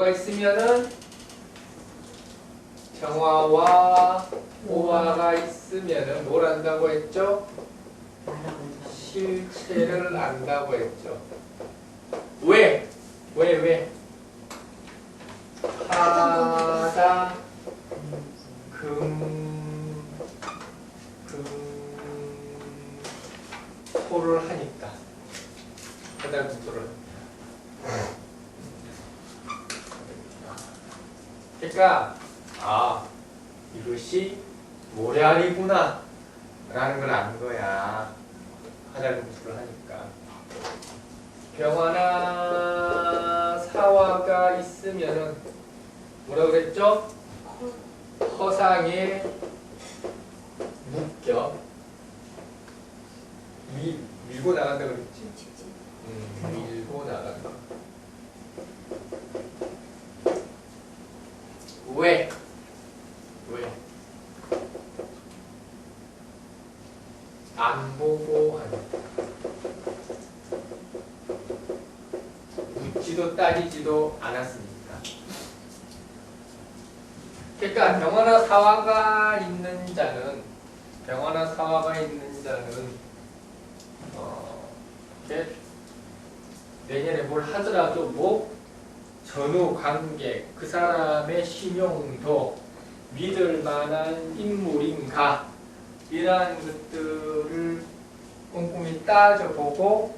뭐가 있으면은 정화와 호화가 있으면은 뭘 안다고 했죠? 실체를 안다고 했죠. 왜? 왜? 하다 토를 하니까. 하다 금토를 하니까. 그러니까 이것이 모략이구나 라는 걸 안 거야. 하다 금토를 하니까. 병화나 사화가 있으면은 뭐라 그랬죠? 허상에 묶여 밀고 나간다 그랬지? 밀고 나간다. 왜? 안 보고 하니까. 묻지도 따지지도 않았으니까. 그러니까 병화나 사화가 있는 자는 내년에 뭘 하더라도 뭐 전후 관계, 그 사람의 신용도 믿을 만한 인물인가 이러한 것들을 꼼꼼히 따져보고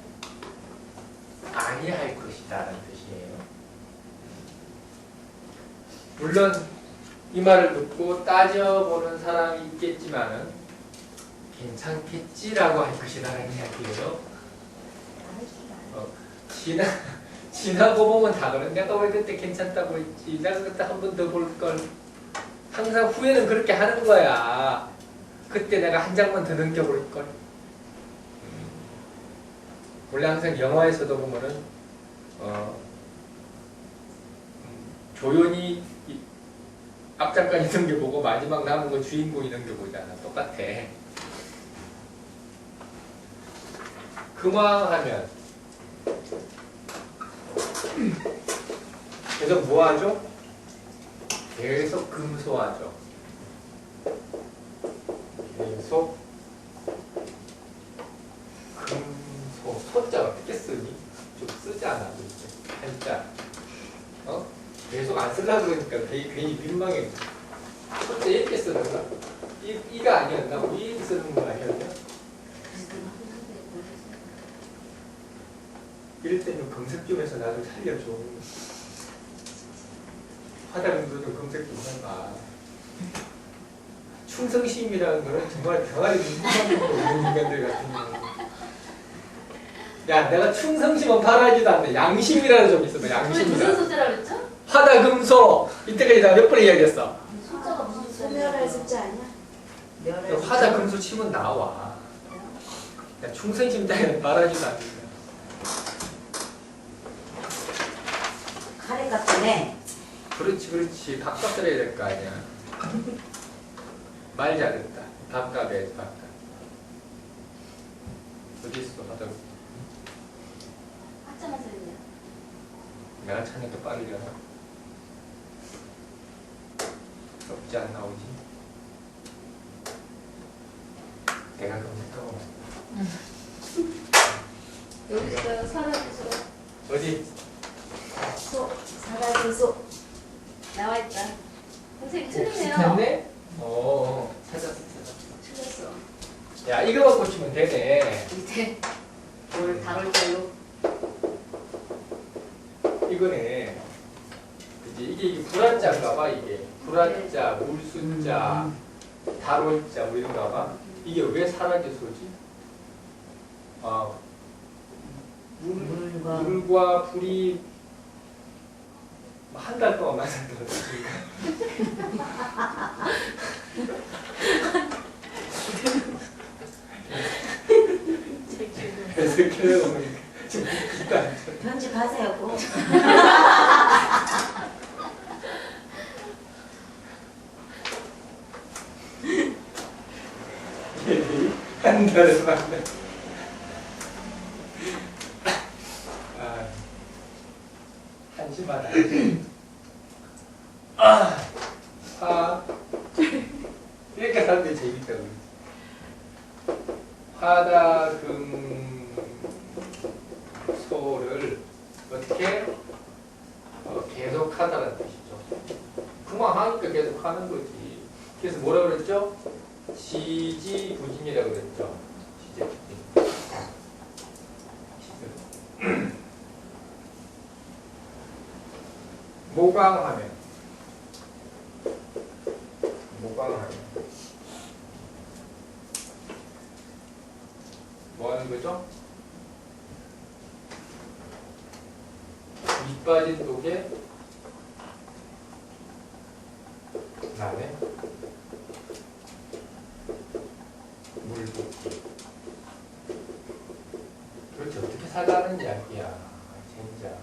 아니할 것이다라는 뜻이에요. 물론 이 말을 듣고 따져보는 사람이 있겠지만은 괜찮겠지라고 할 것이다라는 이야기예요. 지나고 보면 다 그런. 내가 왜 그때 괜찮다고 했지? 내가 그때 한 번 더 볼 걸. 항상 후회는 그렇게 하는 거야. 그때 내가 한 장만 더 넘겨볼 걸. 원래 항상 영화에서도 보면은 조연이 앞장까지 넘겨보고 마지막 남은 건 주인공이 넘겨보잖아. 똑같아. 금화하면 계속 뭐하죠? 계속 금소하죠. 계속 금소. 소자 어떻게 쓰니? 좀 쓰지 않아? 한자. 계속 안 쓰려고 그러니까 괜히 민망해. 소자 이렇게 쓰는 거야. 이가 아니었나? 이 쓰는 거 아니었나? 이럴 때는 검색 좀 해서 나도 살려줘. 화다금도 좀 검색 좀 해봐. 충성심이라는 거는 정말 병아리 눈만 보고 있는 인간들 같은 경우. 야, 내가 충성심은 바라지도 않네. 양심이라도 좀 있어. 양심이라. 무슨 소재라고 했죠? 화다금소. 이때까지 나 몇 번 이야기했어? 소자가 무슨 소재야? 소멸할 숫자 아니야? 화다금소 치면 나와. 야, 충성심 따위는 바라지도 않는다. 카레 같네. 그렇지. 밥값 들어야 될 거 아니야. 말 잘했다. 밥값 해야지, 밥값. 어디 있어, 화다금? 학자만 쓰느냐? 내가 찾는 더 빠르려나? 없지 안 나오지? 내가 검색하고 여기 있어요. 사라지죠. 어디? 소, 사라진 소. 나와 있다. 선생님 틀리네요. 비슷했네? 찾았어. 틀렸어. 야, 이거만 고치면 되네. 밑에 뭘 다룰 걸로. 이거네. 그치? 이게 불화자인가 봐, 이게. 불화자, 물순자, 다롤자, 뭐 이런가 봐. 이게 왜 사라져서지? 물과 불이 한 달 동안 맞았다고 했으니까. 해석해서 보니까 좀 웃기다. 편집하세요, 꼭. 한 달에 만나. 한심하다. 하다는 뜻이죠. 그만하니까 계속 하는 거지. 그래서 뭐라 그랬죠? 지지부진이라고 그랬죠. 지지부진. 모강하면 뭐 하는 거죠? 밑 빠진 독에 그다음에 물 붓기. 그렇지, 어떻게 살라는 이야기야. 진짜.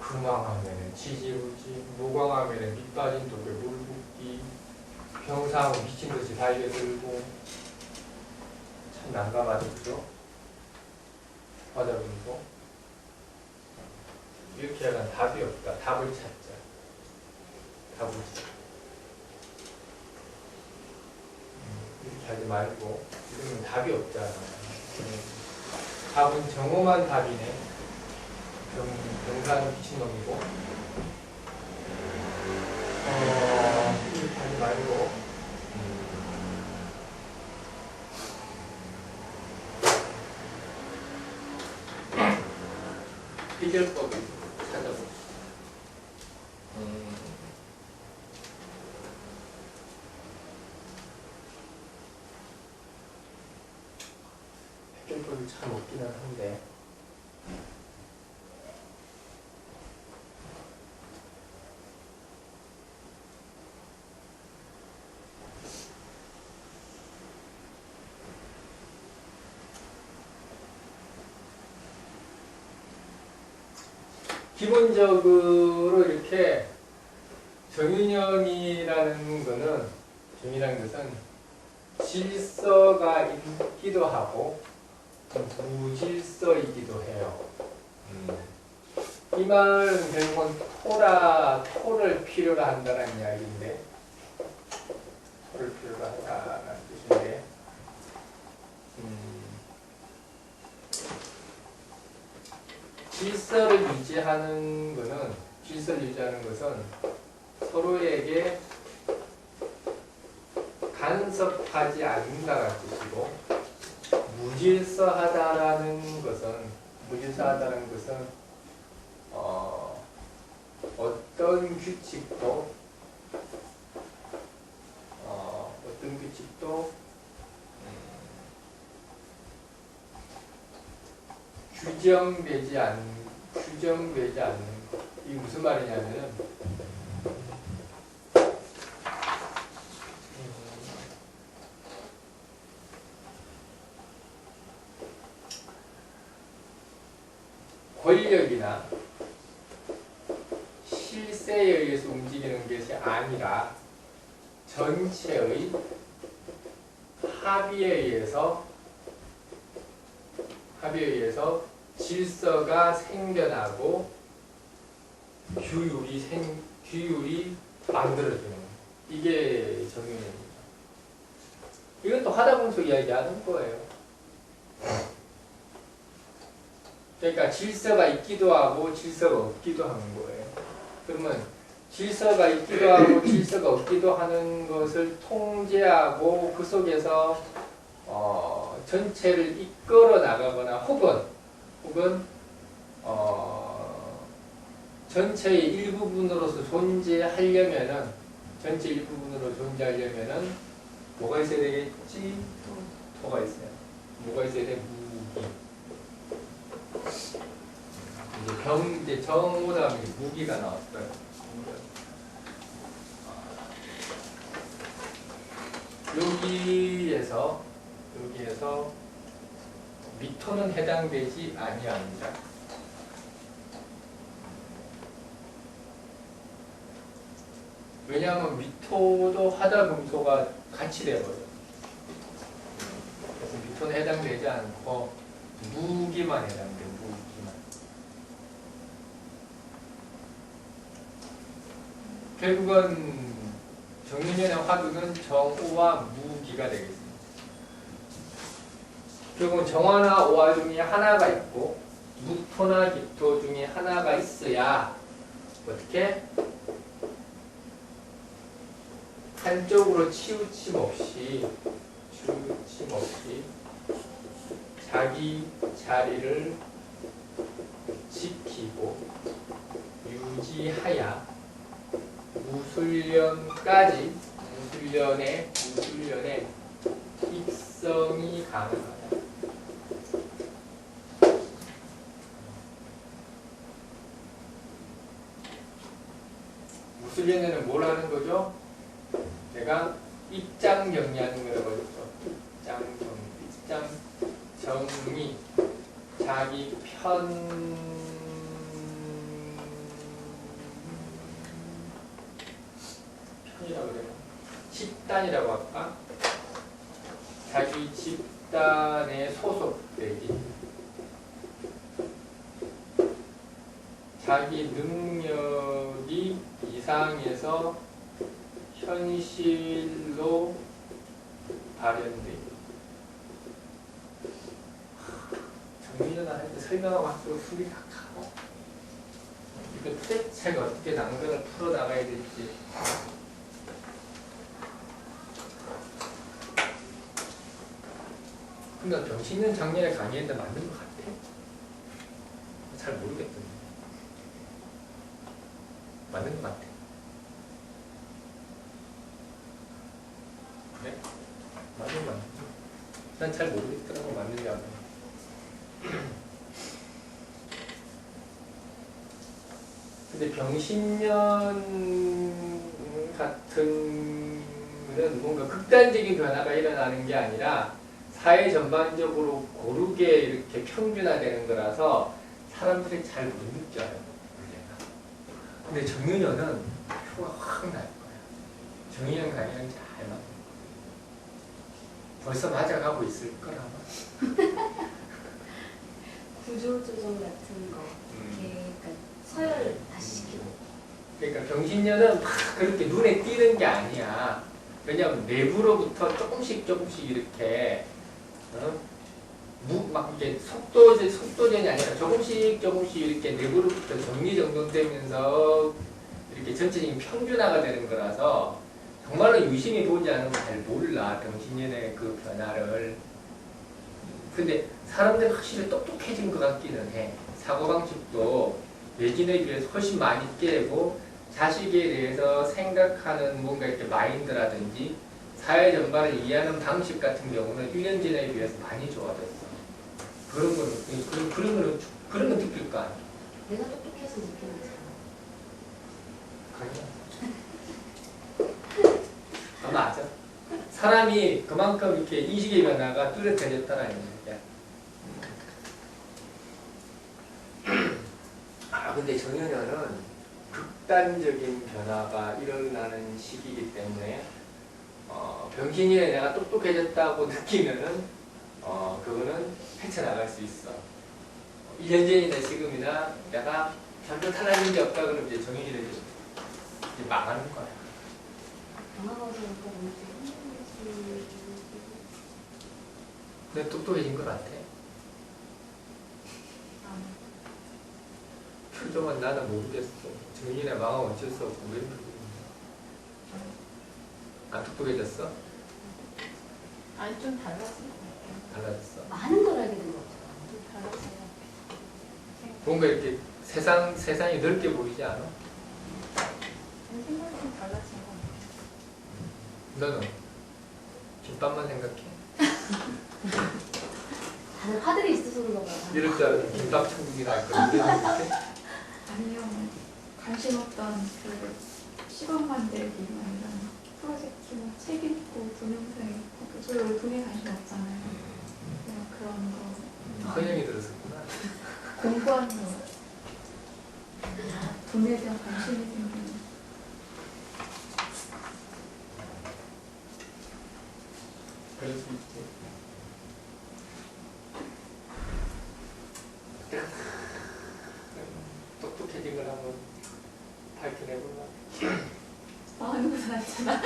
금왕하면 지지부지, 무광하면 밑 빠진 독에 물 붓기, 병사하고 미친 듯이 달려들고. 참 난감하죠, 그죠? 화자분도 이렇게 하면 답이 없다. 답을 찾자. 답을 찾자. 이렇게 하지 말고 이러면 답이 없잖아. 답은 정오만 답이네. 병사는 미친놈이고. 이렇게 하지 말고 해결법을 찾아보시죠. 해결법이 참 없기는 한데 기본적으로 이렇게 정윤현이라는 것은 질서가 있기도 하고 무질서이기도 해요. 이 말은 결국은 토를 필요로 한다는 이야기인데, 토를 필요로 한다는 뜻인데, 질서를 유지하는 것은 서로에게 간섭하지 않는다는 뜻이고, 무질서하다라는 것은 어떤 규칙도 규정되지 않는 것. 이게 무슨 말이냐면 권력이나 실세에 의해서 움직이는 것이 아니라 전체의 합의에 의해서 질서가 생겨나고 규율이 만들어지는, 이게 정윤입니다. 이건 또 하다분수 이야기하는 거예요. 그러니까 질서가 있기도 하고 질서가 없기도 하는 거예요. 그러면 질서가 있기도 하고 질서가 없기도 하는 것을 통제하고 그 속에서 전체를 이끌어 나가거나 혹은 전체의 일부분으로서 존재하려면은 뭐가 있어야 되겠지? 토가 있어요. 뭐가 있어야 돼? 무기. 이제 정오다 보면 무기가 나왔어요. 여기에서 미토는 해당되지 아니합니다. 왜냐하면 미토도 하다금소가 같이 돼버려요. 그래서 미토는 해당되지 않고 무기만 해당돼요. 무기만. 결국은 정윤현의 화두는 정오와 무기가 되겠습니다. 결국은 정화나 오화 중에 하나가 있고 무토나 기토 중에 하나가 있어야 어떻게? 한쪽으로 치우침 없이 자기 자리를 지키고 유지하야 무술련의 입성이 가능하다. 무술련에는 뭘 하는 거죠? 내가 입장 정리하는 거라고 했죠. 입장 정리, 자기 편이라고 그래요. 집단이라고 할까? 자기 집단에 소속되기, 자기 능력이 이상에서 현실로 발현되기. 정리는 할 때 설명하고 할수록 숨이 다 가고, 이거 도대체 어떻게 낭변을 풀어나가야 될지. 그러니까 병신년 작년에 강의했는데 맞는 것 같아. 잘 모르겠던데. 맞는 것 같아. 그래? 맞는 것 같아. 난 잘 모르겠더라고, 맞는지 안 맞는지. 근데 병신년 같은 거는 뭔가 극단적인 변화가 일어나는 게 아니라 사회 전반적으로 고르게 이렇게 평균화되는 거라서 사람들이 잘 못 느껴요. 근데 정유년은 표가 확 날 거야. 정유년 강의는 잘 맞는 거야. 벌써 맞아가고 있을 거라 아마. 구조조정 같은 거. 그러니까 서열 다시 시키고. 그러니까 병신년은 막 그렇게 눈에 띄는 게 아니야. 왜냐하면 내부로부터 조금씩 이렇게 막 이렇게 속도전이 아니라 조금씩 이렇게 내부로부터 정리정돈되면서 이렇게 전체적인 평균화가 되는 거라서 정말로 유심히 보지 않으면 잘 몰라, 병신년의 그 변화를. 근데 사람들이 확실히 똑똑해진 것 같기는 해. 사고방식도 예전에 비해서 훨씬 많이 깨고 자식에 대해서 생각하는 뭔가 이렇게 마인드라든지 사회 전반을 이해하는 방식 같은 경우는 1년 전에 비해서 많이 좋아졌어. 그런 거는 느낄 거 아니야. 내가 똑똑해서 느끼는 아니야. 아, 맞아. 사람이 그만큼 이렇게 인식의 변화가 뚜렷해졌다는 얘기야. 근데 정유년은 극단적인 변화가 일어나는 시기이기 때문에 병신년에 내가 똑똑해졌다고 느끼면은 그거는 헤쳐나갈 수 있어. 1년 전이나 지금이나 내가 별로 달라진 게 없다 그러면 이제 정유년에 이제 망하는 거야. 근데 똑똑해진 것 같아. 표정은 나는 모르겠어. 정윤이나 망하면 어쩔 수 없고 왜 그러는지. 안 똑똑해졌어? 아니 좀 달랐어. 달라졌어. 많은 걸 알게 된 것 같아. 좀 달랐어요. 뭔가 이렇게 세상이 넓게 보이지 않아? 생각이 좀 달라진 것 같아요. 너는? 김밥만 생각해? 다들 화들이 있어서 그런가 봐. 이럴 줄 알았는데 김밥 천국이라 할 거야. 아니요, 관심 없던 그 시범 만들기나 이런 프로젝트나 책 읽고 동영상 읽고 저희 원래 돈에 관심 없잖아요. 그냥 그런 거 허영이 들었었구나. 공부하는 거 돈에 대한 관심이 생기는 그럴 수 있지. 똑똑해진 걸 한번 밝혀내볼라. 마음이 고생했잖아.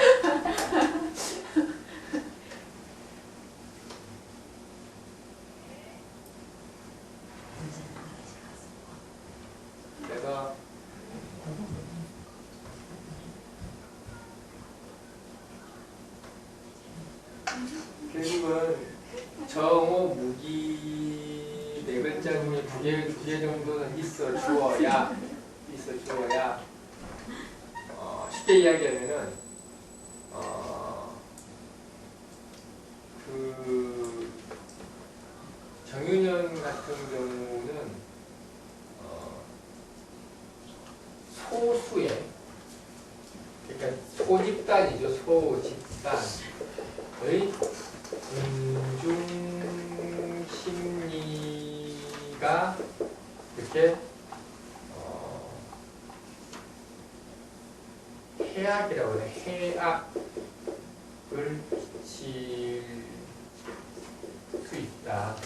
두 개 정도는 있어 주어야 쉽게 이야기하면은 그 정윤현 같은 경우는 소수의 그러니까 소집단이죠. 소집단의 군중 심리가 이렇게 해악이라고 해요. 해악을 끼칠 수 있다.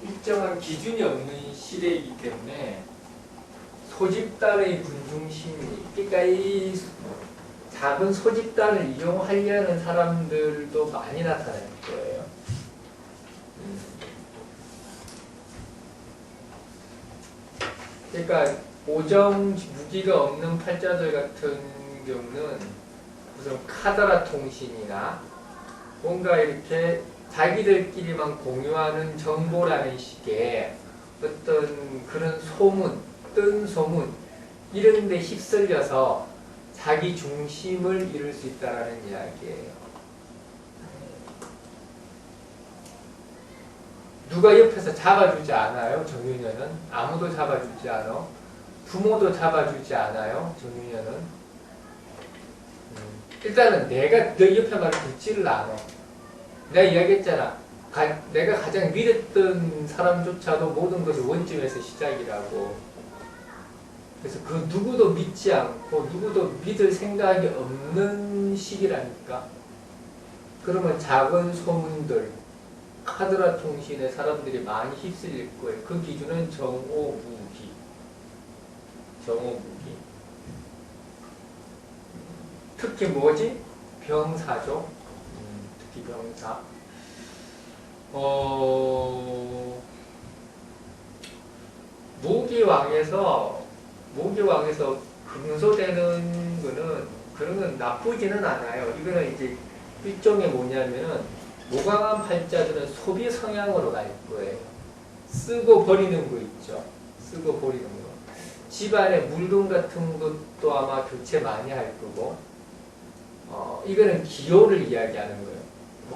일정한 기준이 없는 시대이기 때문에 소집단의 군중심리, 그러니까 이 작은 소집단을 이용하려는 사람들도 많이 나타날 거예요. 그러니까 오정 무기가 없는 팔자들 같은 경우는 무슨 카더라 통신이나 뭔가 이렇게 자기들끼리만 공유하는 정보라는 식의 어떤 그런 소문, 뜬 소문 이런 데 휩쓸려서 자기 중심을 이룰 수 있다는 이야기예요. 누가 옆에서 잡아주지 않아요? 정윤현은 아무도 잡아주지 않아. 부모도 잡아주지 않아요. 정윤현은 일단은 내가 너 옆에 말을 듣지를 않아. 내가 이야기했잖아. 내가 가장 믿었던 사람조차도 모든 것을 원점에서 시작이라고. 그래서 그 누구도 믿지 않고 누구도 믿을 생각이 없는 시기라니까. 그러면 작은 소문들, 카더라 통신에 사람들이 많이 휩쓸릴 거예요. 그 기준은 정오무기. 특히 뭐지? 병사죠. 특히 병사. 모기왕에서 금소되는 거는 그런 건 나쁘지는 않아요. 이거는 이제 일종의 뭐냐면은 무강한 팔자들은 소비 성향으로 갈 거예요. 쓰고 버리는 거 있죠. 쓰고 버리는 거. 집안에 물건 같은 것도 아마 교체 많이 할 거고. 이거는 기호를 이야기하는 거예요.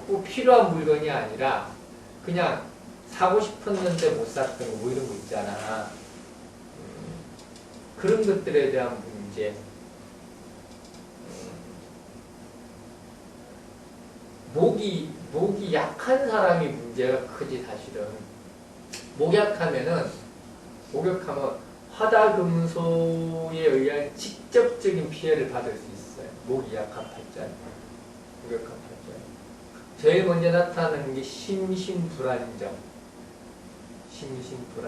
꼭 필요한 물건이 아니라 그냥 사고 싶었는데 못 샀던 거 뭐 이런 거 있잖아. 그런 것들에 대한 문제. 목이 약한 사람이 문제가 크지 사실은. 목약하면 화다금소에 의한 직접적인 피해를 받을 수 있어요. 목이 약한 팔자. 목약한 팔자. 제일 먼저 나타나는 게 심신불안정.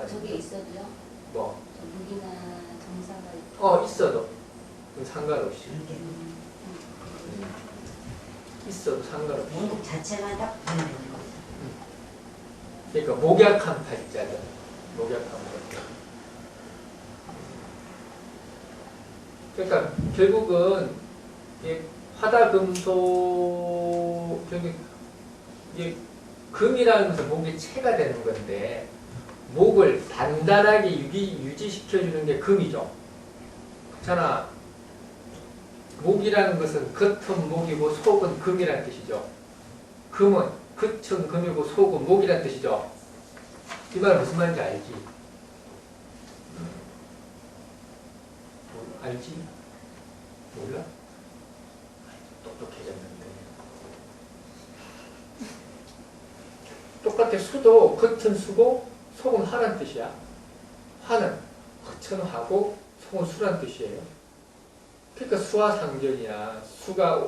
저게 있어도요? 뭐? 무기나 정사가 있고. 있어도 상관없이. 있어도 상관없이. 목 자체만 딱 보이는 거. 그러니까 목약한 팔자죠. 목약한 팔자. 그러니까 결국은 화다금소 결국 금이라는 것은 목의 체가 되는 건데 목을 단단하게 유지시켜주는 게 금이죠. 그렇잖아. 목이라는 것은 겉은 목이고 속은 금이라는 뜻이죠. 금은 겉은 금이고 속은 목이라는 뜻이죠. 이 말은 무슨 말인지 알지? 알지? 몰라? 똑똑해졌는데. 똑같아. 수도 겉은 수고 속은 화란 뜻이야. 화는 겉은 화고 속은 수란 뜻이에요. 그러니까 수화상전이야. 수가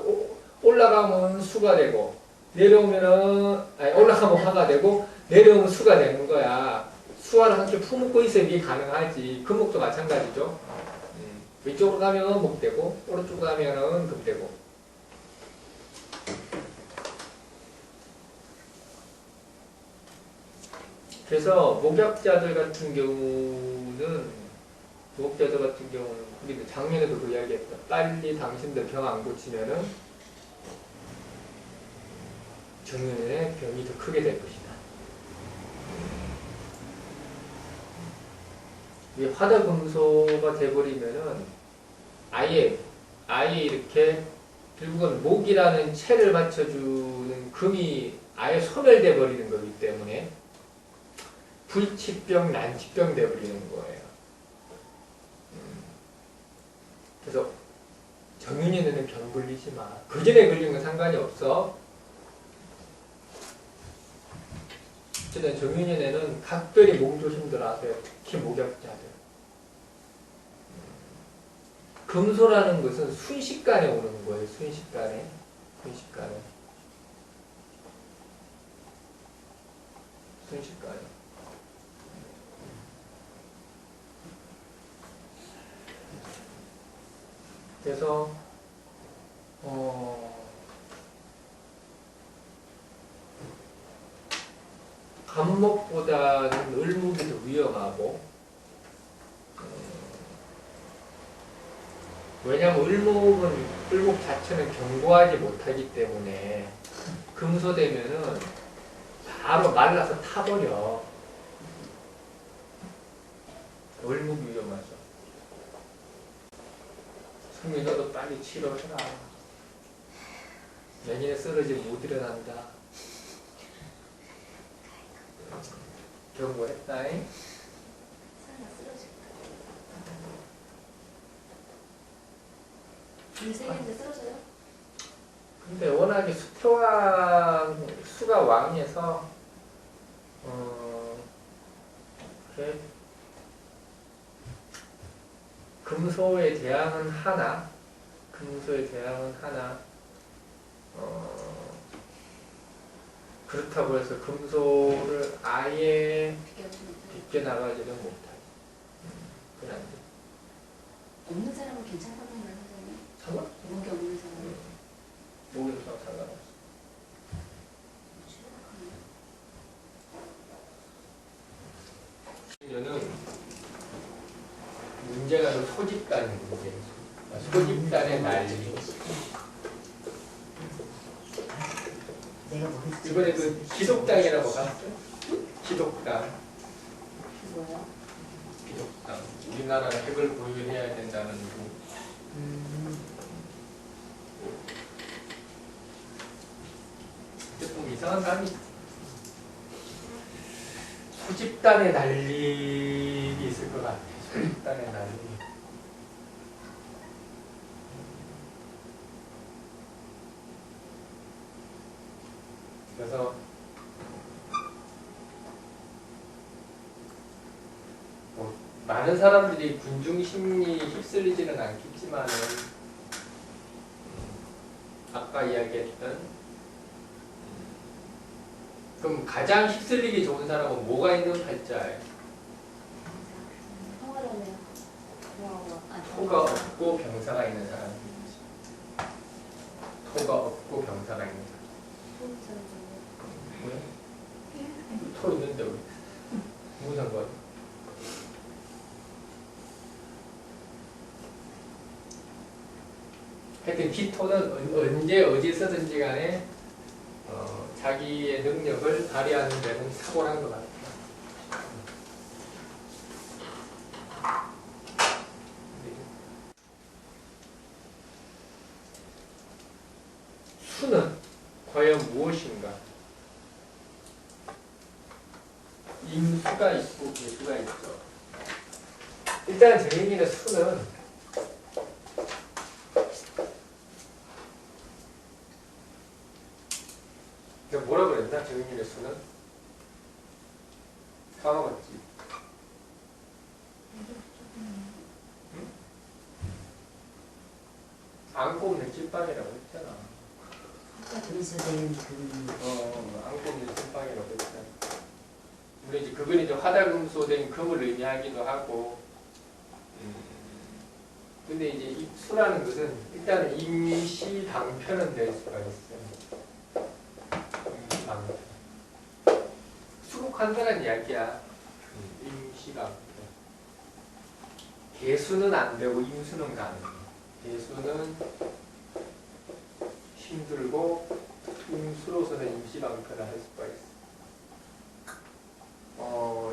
올라가면 수가 되고 내려오면은 올라가면 화가 되고 내려오면 수가 되는 거야. 수화를 함께 품고 있어야 이게 가능하지. 금목도 마찬가지죠. 왼쪽으로 가면 목되고 오른쪽으로 가면은 금되고. 그래서 목약자들 같은 경우는 무법자들 같은 경우는 우리도 작년에도 그 이야기했다. 빨리 당신들 병 안 고치면은 정년에 병이 더 크게 될 것이다. 이 화다금소가 돼버리면은 아예 이렇게 결국은 목이라는 체를 받쳐주는 금이 아예 소멸돼 버리는 거기 때문에 불치병, 난치병 돼버리는 거예요. 그래서 정윤이는 병 걸리지 마. 그 전에 걸린 건 상관이 없어. 어쨌든 정윤이는 각별히 목 조심들 하세요. 특히 목약자들. 금소라는 것은 순식간에 오는 거예요. 순식간에. 그래서 간목보다는 을목이 더 위험하고 왜냐하면 을목 자체는 견고하지 못하기 때문에 금소되면은 바로 말라서 타버려. 을목이 위험하죠. 승민 너도 빨리 치료해라. 내년에 쓰러지면 못 일어난다. 경고했다잉. 설마 쓰러질까? 인생인데 쓰러져요? 근데 워낙에 수가 왕이어서 그래. 금소에 대항은 하나 그렇다고 해서 금소를 아예 비껴나가지는 못하지. 그건 안 돼. 없는 사람은 괜찮다는 말 하잖아요. 상관? 목이 없는 사람은. 목에도 상관없어. 이제는 문제가 소집단의 문제. 소집단의 난리. 내가 뭐랬지? 이번에 그 기독당이라고 봤어? 기독당. 뭐예요? 기독당. 우리나라는 핵을 보유해야 된다는 거. 조금 이상한 사람이 소집단의 난리 있을 것 같아. 소집단의 난리. 그래서 뭐 많은 사람들이 군중 심리에 휩쓸리지는 않겠지만은 아까 이야기했던 그럼 가장 휩쓸리기 좋은 사람은 뭐가 있는 팔자예요? 평화로워요. 토가 없고 병사가 있는 사람. 토가 없고 병사가 있는 사람. 왜? 토 있는데 왜? 무슨 상관? 하여튼 기토는 언제 어디서든지 간에 자기의 능력을 발휘하는 데는 탁월한 것 같아요. 수는 과연 무엇인가? 임수가 있고 개수가 있죠. 일단 정인이의 수는 뭐라 그랬나? 정인이의 수는? 까먹었지. 응? 안고 없는 찐빵이라고 했잖아. 금수된 금. 안고 없는 찐빵이라고 했잖아. 물론 이제 그건 이제 화다금소된 금을 의미하기도 하고, 근데 이제 이 수라는 것은 일단은 임시방편은 될 수가 있어요. 임시방편. 수국한다는 이야기야. 임시방편. 개수는 안 되고 임수는 가능해요. 개수는 힘들고 임수로서는 임시방편을 할 수가 있어요.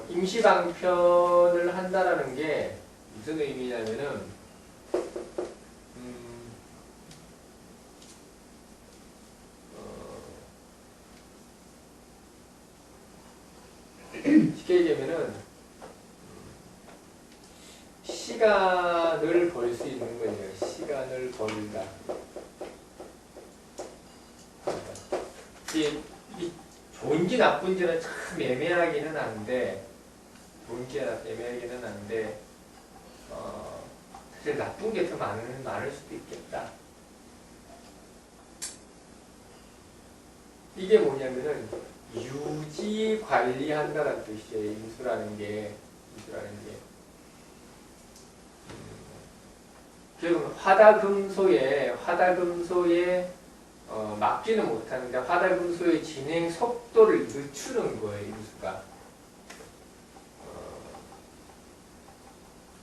임시방편을 한다라는 게 무슨 의미냐면은 쉽게 얘기하면은 시간을 벌 수 있는 거예요. 시간을 벌다. 이 좋은지 나쁜지는 참 애매하기는 한데, 사실 나쁜 게 더 많을 수도 있겠다. 이게 뭐냐면은 유지 관리한다는 뜻이에요. 임수라는 게. 결국은 화다금소에 막지는 못하는데 화다금소의 진행 속도를 늦추는 거예요. 임수가.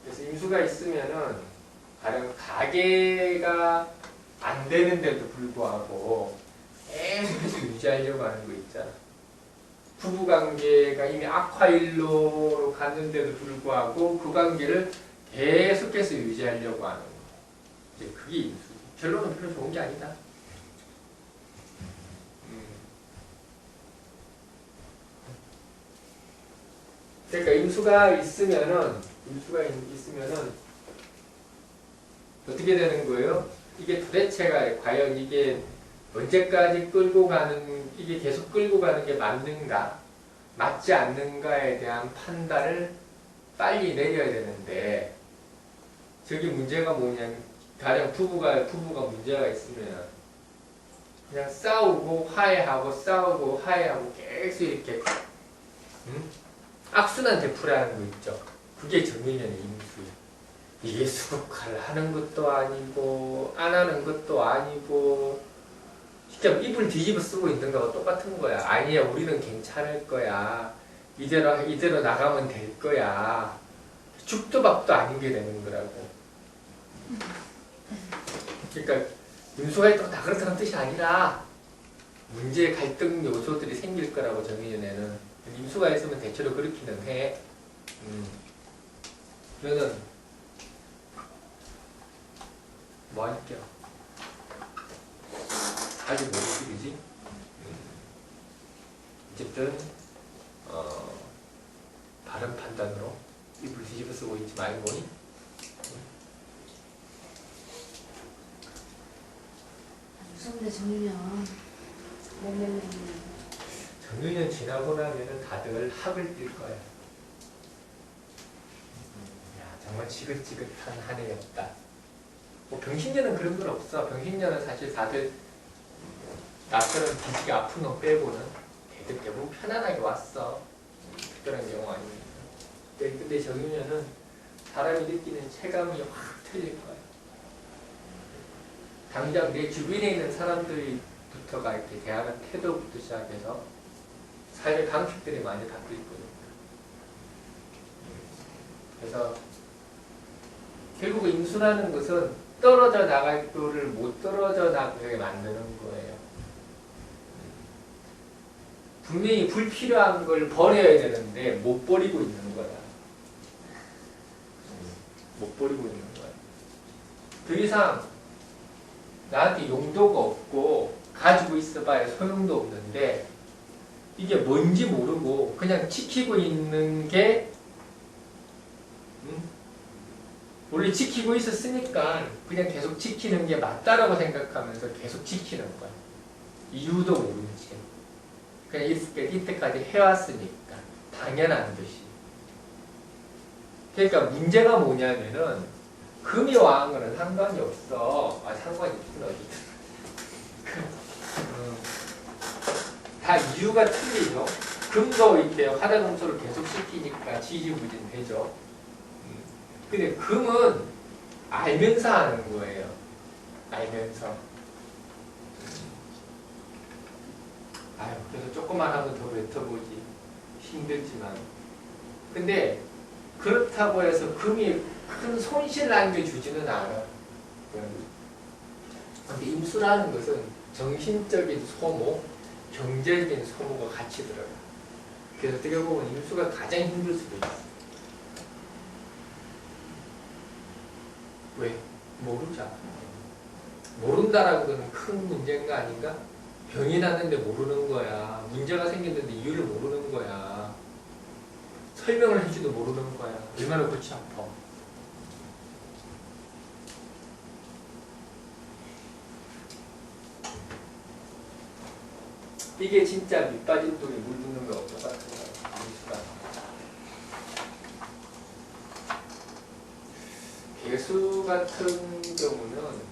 그래서 임수가 있으면은 가령 가계가 안 되는데도 불구하고 계속해서 유지하려고 하는 거 있잖아. 부부관계가 이미 악화일로로 갔는데도 불구하고 그 관계를 계속해서 유지하려고 하는 거. 이제 그게 임수지. 결론은 별로 좋은 게 아니다. 그러니까 임수가 있으면은 어떻게 되는 거예요? 이게 도대체가 과연 이게 언제까지 이게 계속 끌고 가는 게 맞는가, 맞지 않는가에 대한 판단을 빨리 내려야 되는데, 저기 문제가 뭐냐면, 가령 부부가 문제가 있으면, 그냥 싸우고 화해하고 계속 이렇게, 악순환 되풀이하는 거 있죠. 그게 정의연의 임수예요. 이게 수국화를 하는 것도 아니고 안 하는 것도 아니고 진짜 입을 뒤집어 쓰고 있는 거가 똑같은 거야. 아니야, 우리는 괜찮을 거야. 이대로 나가면 될 거야. 죽도 밥도 아닌 게 되는 거라고. 그러니까 임수가 있다고 다 그렇다는 뜻이 아니라 문제 갈등 요소들이 생길 거라고 정의연에는. 임수가 있으면 대체로 그렇기는 해. 그러면 뭐 할게요? 아직 몇 시이지? 어쨌든 바른 판단으로 입을 뒤집어 쓰고 있지 말고. 무서운데 정유년 정유년 지나고 나면은 다들 학을 뛸 거야. 야, 정말 지긋지긋한 한 해였다. 뭐 병신년은 그런 건 없어. 병신년은 사실 다들 나처럼 기지가 아픈 놈 빼고는 대부분 편안하게 왔어. 특별한 경우 아닙니다. 근데 정유년은 사람이 느끼는 체감이 확 틀릴 거야. 당장 내 주변에 있는 사람들부터가 이렇게 대하는 태도부터 시작해서 삶의 방식들이 많이 바뀌어 있거든요. 그래서 결국 임수라는 것은 떨어져 나갈 거를 못 떨어져 나가게 만드는 거예요. 분명히 불필요한 걸 버려야 되는데 못 버리고 있는 거야. 못 버리고 있는 거야. 더 이상 나한테 용도가 없고 가지고 있어봐야 소용도 없는데 이게 뭔지 모르고 그냥 지키고 있는 게 원래 지키고 있었으니까 그냥 계속 지키는 게 맞다라고 생각하면서 계속 지키는 거야. 이유도 모르는 채. 그냥 이때까지 해왔으니까 당연한 듯이. 그러니까 문제가 뭐냐면은 금이 왕은 상관이 없어. 상관이 있긴 어디든. 다 이유가 틀리죠. 금도 이때 화다금소를 계속 시키니까 지지부진되죠. 근데 금은 알면서 하는 거예요. 알면서. 그래서 조금만 하면 더 뱉어보지. 힘들지만. 근데 그렇다고 해서 금이 큰 손실을 안겨주지는 않아. 근데 임수라는 것은 정신적인 소모, 경제적인 소모가 같이 들어가. 그래서 어떻게 보면 임수가 가장 힘들 수도 있어. 왜? 모르잖아. 모른다라고 하면 큰 문제인가 아닌가? 병이 났는데 모르는 거야. 문제가 생겼는데 이유를 모르는 거야. 설명을 해주도 모르는 거야. 얼마나 골치 아파. 이게 진짜 밑빠진 독에 물 붓는 거하고 똑같은 거야. 개수 같은 경우는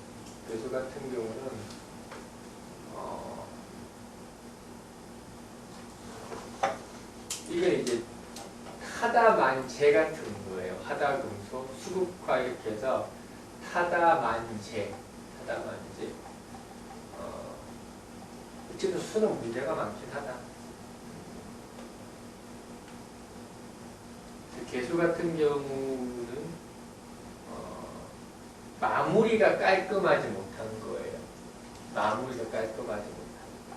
이건 이제 타다만제 같은 거예요. 하다금소, 수국화 이렇게 해서 타다만제. 어쨌든 수는 문제가 많긴 하다. 개수 같은 경우는 마무리가 깔끔하지 못한 거예요. 마무리가 깔끔하지 못한 거.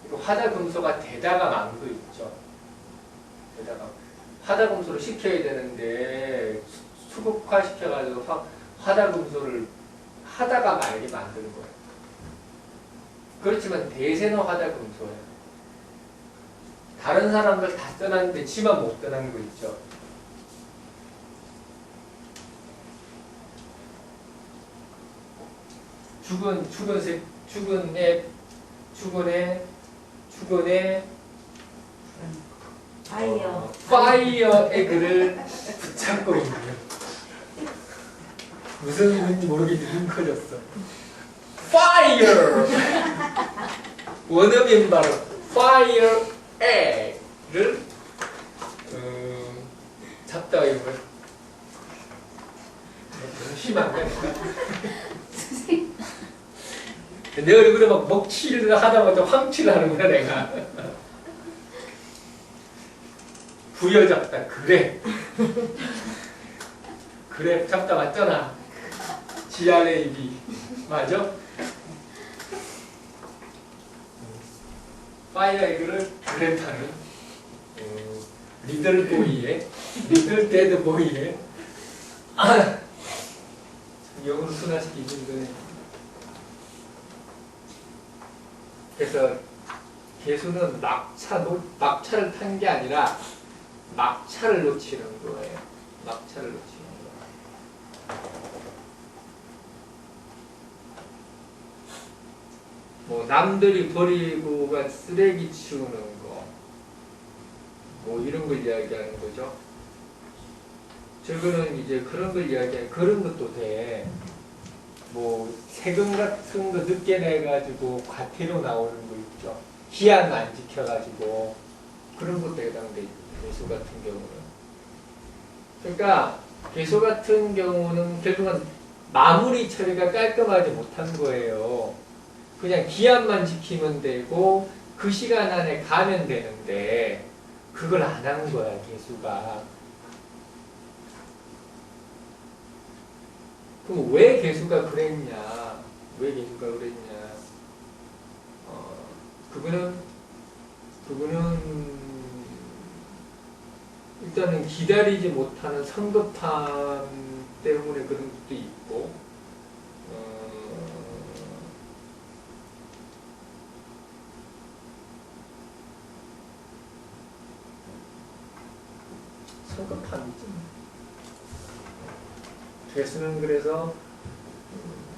그리고 화다금소가 되다가 만 거 있죠. 되다가 화다금소를 시켜야 되는데 수국화 시켜가지고 화다금소를 하다가 말게 만든 거예요. 그렇지만 대세는 화다금소예요. 다른 사람들 다 떠났는데 지만 못 떠난 거 있죠. 죽은에 파이어 에그를 붙잡고 있는 무슨 의미인지 모르겠는데 눈 커졌어. 파이어 원어민 바로 파이어 에그를 잡다가 이걸 너무 심한가? 내 얼굴에 막 먹칠을 하다마자 황칠을 하는구나 내가. 부여잡다. 그래 잡다 맞잖아. GRAB 맞아? 파이어 에그를 그랬다는 리들 데드 보이의 영어로 순화시키기 힘드네. 그래서 개수는 막차를 탄 게 아니라 막차를 놓치는 거예요. 막차를 놓치는 거예요. 뭐 남들이 버리고 간 쓰레기 치우는 거, 뭐 이런 걸 이야기하는 거죠. 저거는 이제 그런 걸 이야기해. 그런 것도 돼. 뭐 세금 같은 거 늦게 내가지고 과태료 나오는 거 있죠. 기한 안 지켜가지고 그런 것도 해당돼 있죠. 개수 같은 경우는. 그러니까 개수 같은 경우는 결국은 마무리 처리가 깔끔하지 못한 거예요. 그냥 기한만 지키면 되고 그 시간 안에 가면 되는데 그걸 안 한 거야, 개수가. 그럼 왜 개수가 그랬냐? 그거는 일단은 기다리지 못하는 성급함 때문에 그런 것도 있고, 성급함이지. 개수는 그래서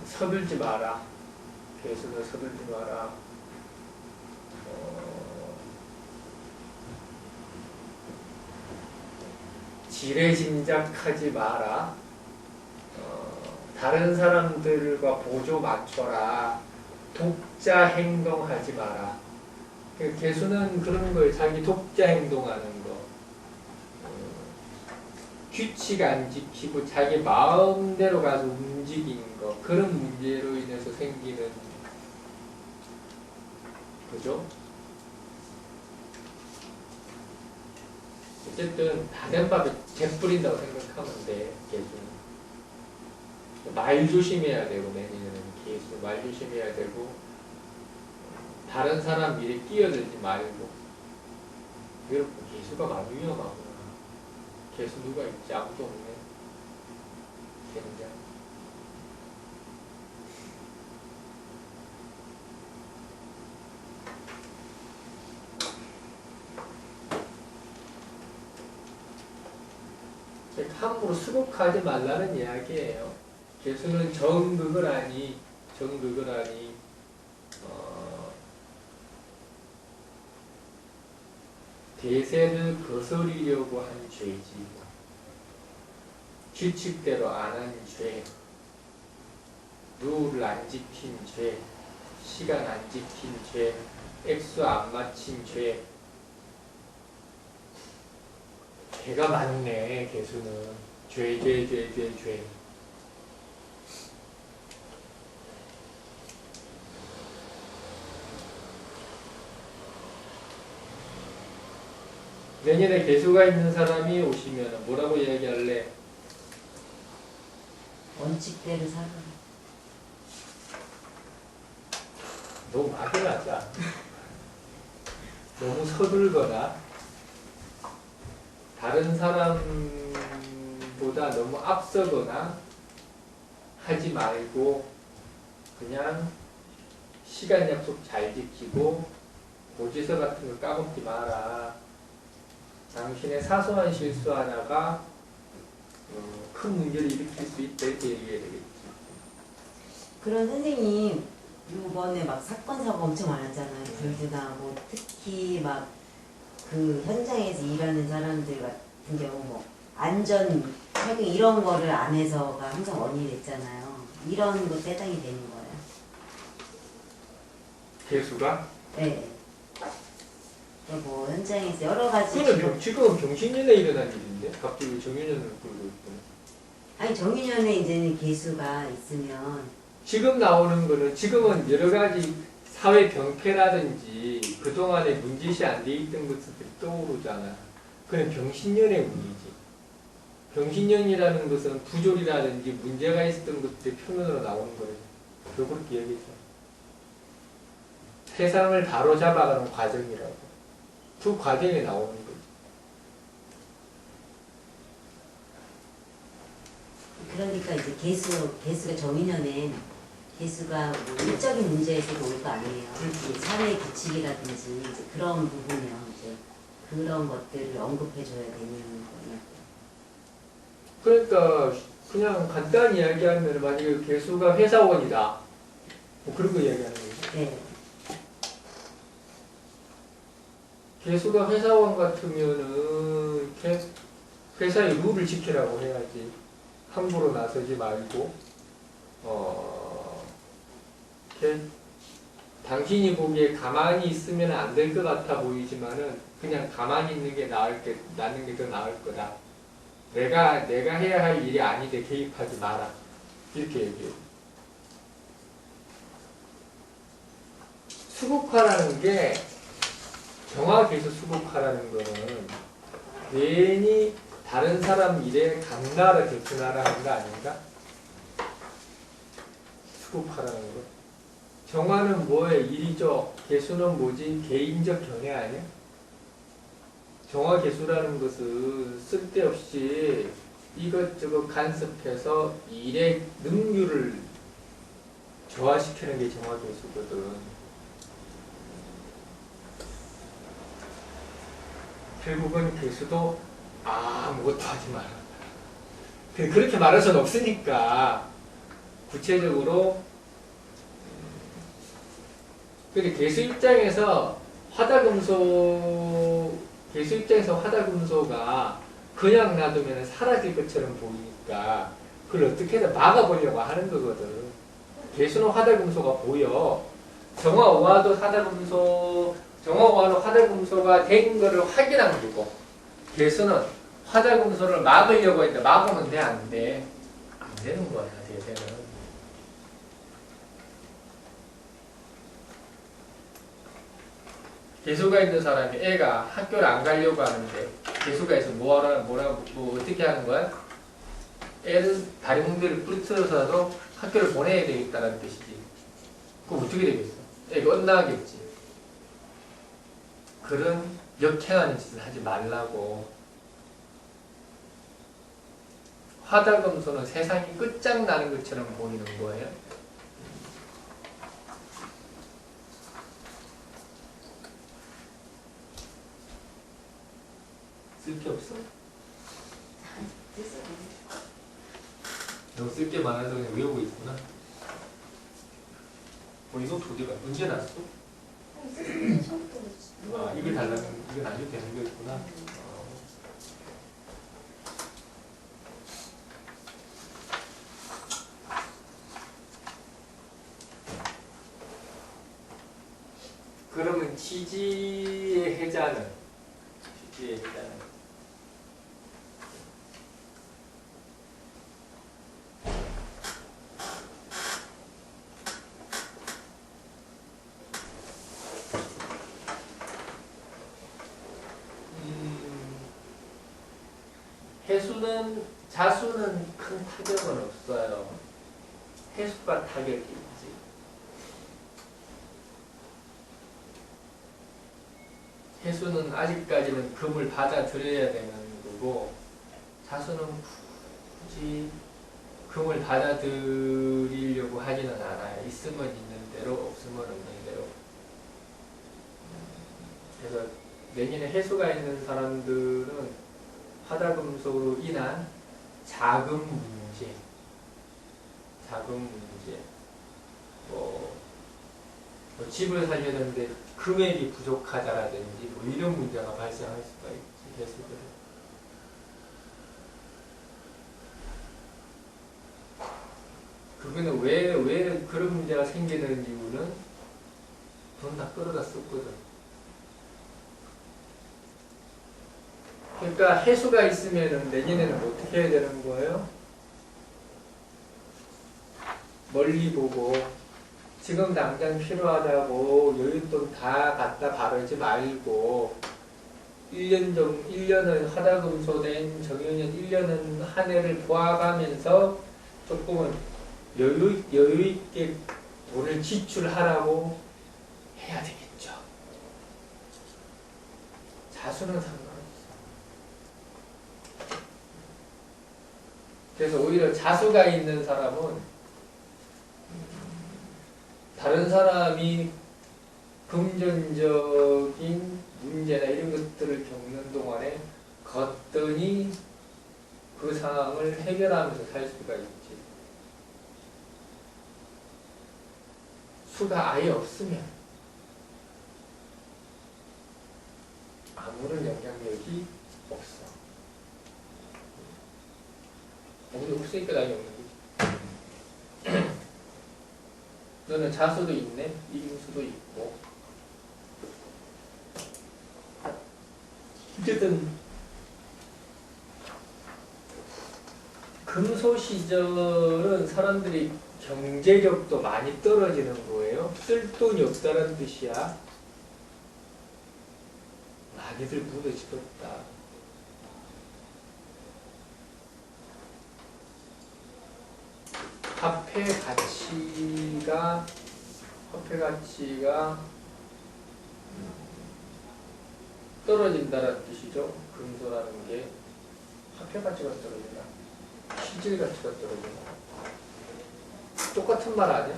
서둘지 마라. 개수는 서둘지 마라. 지레짐작하지 마라. 다른 사람들과 보조 맞춰라. 독자 행동하지 마라. 개수는 그런 거예요. 자기 독자 행동하는 거. 규칙 안 지키고 자기 마음대로 가서 움직이는 거. 그런 문제로 인해서 생기는 거죠. 어쨌든 다 된 밥에 재 뿌린다고 생각하면 돼. 개수는. 말 조심해야 되고 내년에는 개수 말 조심해야 되고 다른 사람 일에 끼어들지 말고 여러분 개수가 많이 위험하구나. 개수 누가 있지? 아무도 없네. 굉장히. 함부로 수국하지 말라는 이야기예요. 개수는 정극을 하니 대세를 거스리려고 한 죄지. 규칙대로 안 한 죄, 룰을 안 지킨 죄, 시간 안 지킨 죄, 액수 안 맞힌 죄. 죄가 많네, 개수는. 죄. 내년에 개수가 있는 사람이 오시면 뭐라고 이야기할래? 원칙대로 살아. 너무 막연하다. 너무 서둘거나 다른 사람보다 너무 앞서거나 하지 말고 그냥 시간 약속 잘 지키고 고지서 같은 거 까먹지 마라. 당신의 사소한 실수 하나가 큰 문제를 일으킬 수 있다 이렇게 얘기해야 되겠지. 그런 선생님 이번에 막 사건 사고 엄청 많았잖아요. 불도 나고 특히 막 그 현장에서 일하는 사람들 같은 경우 뭐 안전 착용 이런 거를 안 해서가 항상 원인이 됐잖아요. 이런 것도 해당이 되는 거예요. 개수가? 네. 뭐 현장에서 여러 가지 지금은 병신년에 일어난 일인데 갑자기 정유년을 끌고 있고. 아니 정유년에 이제는 개수가 있으면 지금 나오는 거는 지금은 여러 가지 사회 병폐라든지 그동안에 문제시 안 돼 있던 것들이 떠오르잖아. 그건 병신년의 운이지. 병신년이라는 것은 부조리라든지 문제가 있었던 것들이 표면으로 나오는 거예요. 그렇게 얘기했죠. 세상을 바로잡아가는 과정이라고. 그 과정에 나오는 거지. 그러니까 이제 개수가 정유년엔 개수가 뭐 일적인 문제에서도 올 거 아니에요. 이 사회 규칙이라든지 이제 그런 부분이요. 이제 그런 것들을 언급해줘야 되는 거예요. 그러니까 그냥 간단히 이야기하면 만약에 개수가 회사원이다. 뭐 그런 거 이야기하는 거죠. 네. 개수가 회사원 같으면은 회사의 룰을 지키라고 해야지. 함부로 나서지 말고 당신이 보기에 가만히 있으면 안 될 것 같아 보이지만은 그냥 가만히 있는 게 나는 게 더 나을 거다. 내가 해야 할 일이 아닌데 개입하지 마라. 이렇게 얘기해요. 수국화라는 게 정확해서 수국화라는 거는 괜히 다른 사람 일에 강나라 격투나라 하는 거 아닌가? 수국화라는 거. 정화는 뭐에 일이죠? 개수는 뭐지? 개인적 견해 아니야? 정화 개수라는 것은 쓸데없이 이것저것 간섭해서 일의 능률을 저하시키는 게 정화 개수거든. 결국은 개수도 아무것도 하지 마라. 그렇게 말할 수는 없으니까 구체적으로 근데 개수 입장에서 화다금소가 그냥 놔두면 사라질 것처럼 보이니까 그걸 어떻게든 막아보려고 하는 거거든. 개수는 화다금소가 보여. 정화오화도 화다금소가 된 거를 확인한 거고 개수는 화다금소를 막으려고 했는데 막으면 돼, 안 돼? 안 되는 거야, 대세는. 개수가 있는 사람이 애가 학교를 안 가려고 하는데 개수가 있어 뭐 어떻게 하는 거야? 애를 다리 뭉개를 부르트려서라도 학교를 보내야 되겠다는 뜻이지. 그럼 어떻게 되겠어? 애가 엇나가겠지. 그런 역행하는 짓을 하지 말라고. 화다금소는 세상이 끝장나는 것처럼 보이는 거예요. 쓸 게 없어? 너 쓸 게 많아서 그냥 외우고 있구나. 이거 도대가 언제 났어? 선생님 처음부터 누가 이걸 달라는, 이건 아주 되는 거였구나. 그러면 지지의 해자는? 지지의 해자는? 해수는, 자수는 큰 타격은 없어요. 해수가 타격이 있지. 해수는 아직까지는 금을 받아들여야 되는 거고, 자수는 굳이 금을 받아들이려고 하지는 않아요. 있으면 있는 대로, 없으면 없는 대로. 그래서 내년에 해수가 있는 사람들은 화다금속으로 인한 자금 문제, 뭐 집을 살려는데 금액이 부족하다라든지 뭐 이런 문제가 발생할 수가 있지, 해수들은. 그거는 왜 그런 문제가 생기는 이유는 돈 다 끌어다 썼거든. 그러니까 해수가 있으면 내년에는 어떻게 해야 되는 거예요? 멀리 보고 지금 당장 필요하다고 여윳돈 다 갖다 바르지 말고 1년은 화다금소된 정유년 1년은 한 해를 보아가면서 조금은 여유있게 돈을 지출하라고 해야 되겠죠. 자수는 상관없어. 그래서 오히려 자수가 있는 사람은 다른 사람이 금전적인 문제나 이런 것들을 겪는 동안에 거뜬히 그 상황을 해결하면서 살 수가 있지. 수가 아예 없으면 아무런 영향력이 없어. 없으니까 당연히 없는 거지. 너는 자수도 있네, 이금수도 있고. 어쨌든 금소 시절은 사람들이 경제력도 많이 떨어지는 거예요. 쓸 돈이 없다는 뜻이야. 많이들 무너지겠다. 화폐 가치가 떨어진다는 뜻이죠. 금소라는 게 화폐 가치가 떨어진다. 실질 가치가 떨어진다. 똑같은 말 아니야?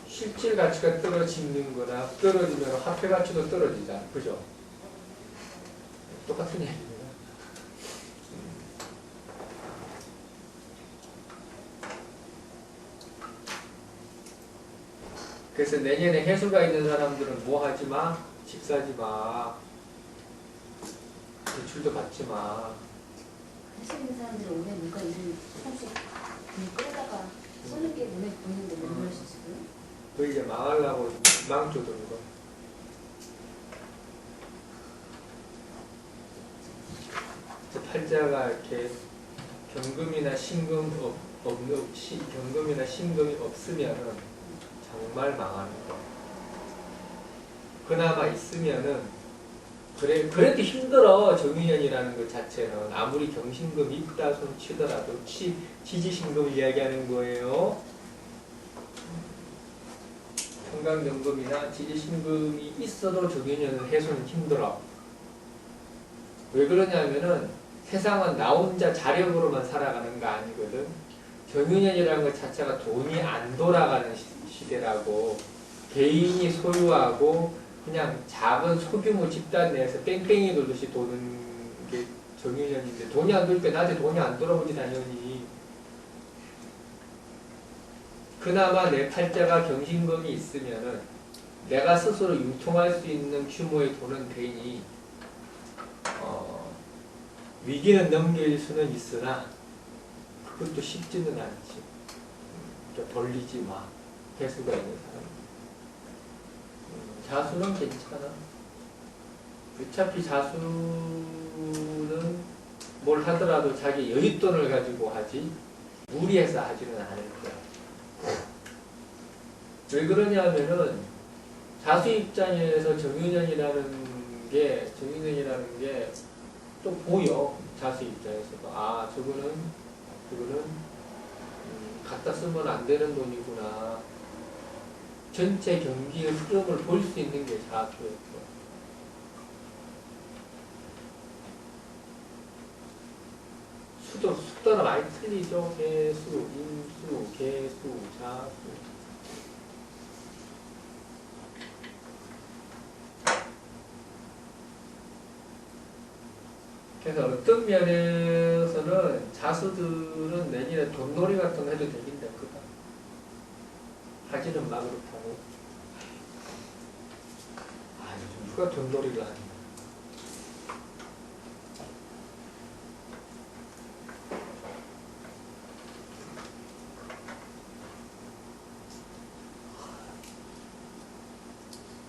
실질 가치가 떨어지는 거나 떨어지면 화폐 가치도 떨어지잖아. 그죠? 똑같은 얘기입니다. 그래서 내년에 해수가 있는 사람들은 뭐 하지 마? 집 사지 마. 대출도 받지 마. 할수 있는 사람들이 오늘 뭔가 일을 조금씩 끌다가 손쉽게 눈에 보이는데 왜 그럴 수 있어요? 그 이제 망하려고 망 쪼드는 거. 팔자가 이렇게 경금이나 신금이 없으면 정말 망하는 거. 그나마 있으면은 그래도 힘들어. 정유년이라는 것 자체는 아무리 경신금이 있다 손 치더라도 지지신금을 이야기하는 거예요. 평강정금이나 지지신금이 있어도 정유년은 해소는 힘들어. 왜 그러냐면은 세상은 나 혼자 자력으로만 살아가는 거 아니거든. 정유년이라는 것 자체가 돈이 안 돌아가는 시대라고. 개인이 소유하고 그냥 작은 소규모 집단 내에서 뺑뺑이 돌듯이 도는 게 정유년인데, 돈이 안 돌 때 나한테 돈이 안 돌아오지 당연히. 그나마 내 팔자가 경신금이 있으면은 내가 스스로 융통할 수 있는 규모의 돈은 되니 위기는 넘길 수는 있으나 그것도 쉽지는 않지. 벌리지 마. 개수가 있는 사람. 자수는 괜찮아. 어차피 자수는 뭘 하더라도 자기 여윳돈을 가지고 하지 무리해서 하지는 않을 거야. 왜 그러냐면은 자수 입장에서 정유년이라는 게 또 보여. 자수 입장에서도 저거는 갖다 쓰면 안 되는 돈이구나. 전체 경기의 흐름을 볼 수 있는 게 자수였고. 숫자가 많이 틀리죠. 개수, 인수, 개수, 자수. 그래서 어떤 면에서는 자수들은 내년에 돈놀이 같은 거 해도 되긴 됐거든. 하지는 마 그렇다고. 요즘 누가 돈놀이를 하냐.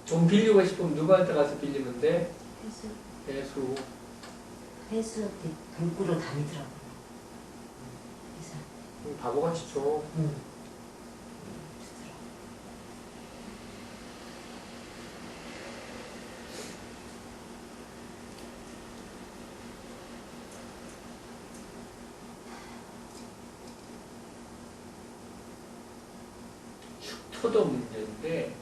돈 빌리고 싶으면 누구한테 가서 빌리면 돼? 회수. 회수한테 돈 꾸러 다니더라고요. 회사. 바보같이 줘. 응. 축토도 문제인데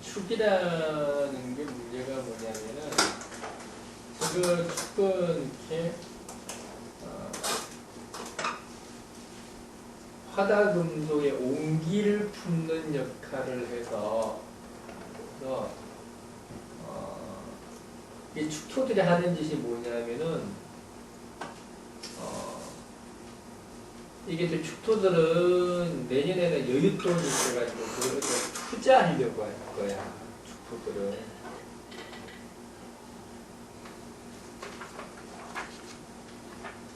축이라는 게 문제가 뭐냐면은 축은 이렇게 화다금속의 온기를 품는 역할을 해서 이 축토들이 하는 짓이 뭐냐면은 이게 또 축토들은 내년에는 여윳돈이 있어가지고 그걸 투자하려고 할 거야. 축토들은.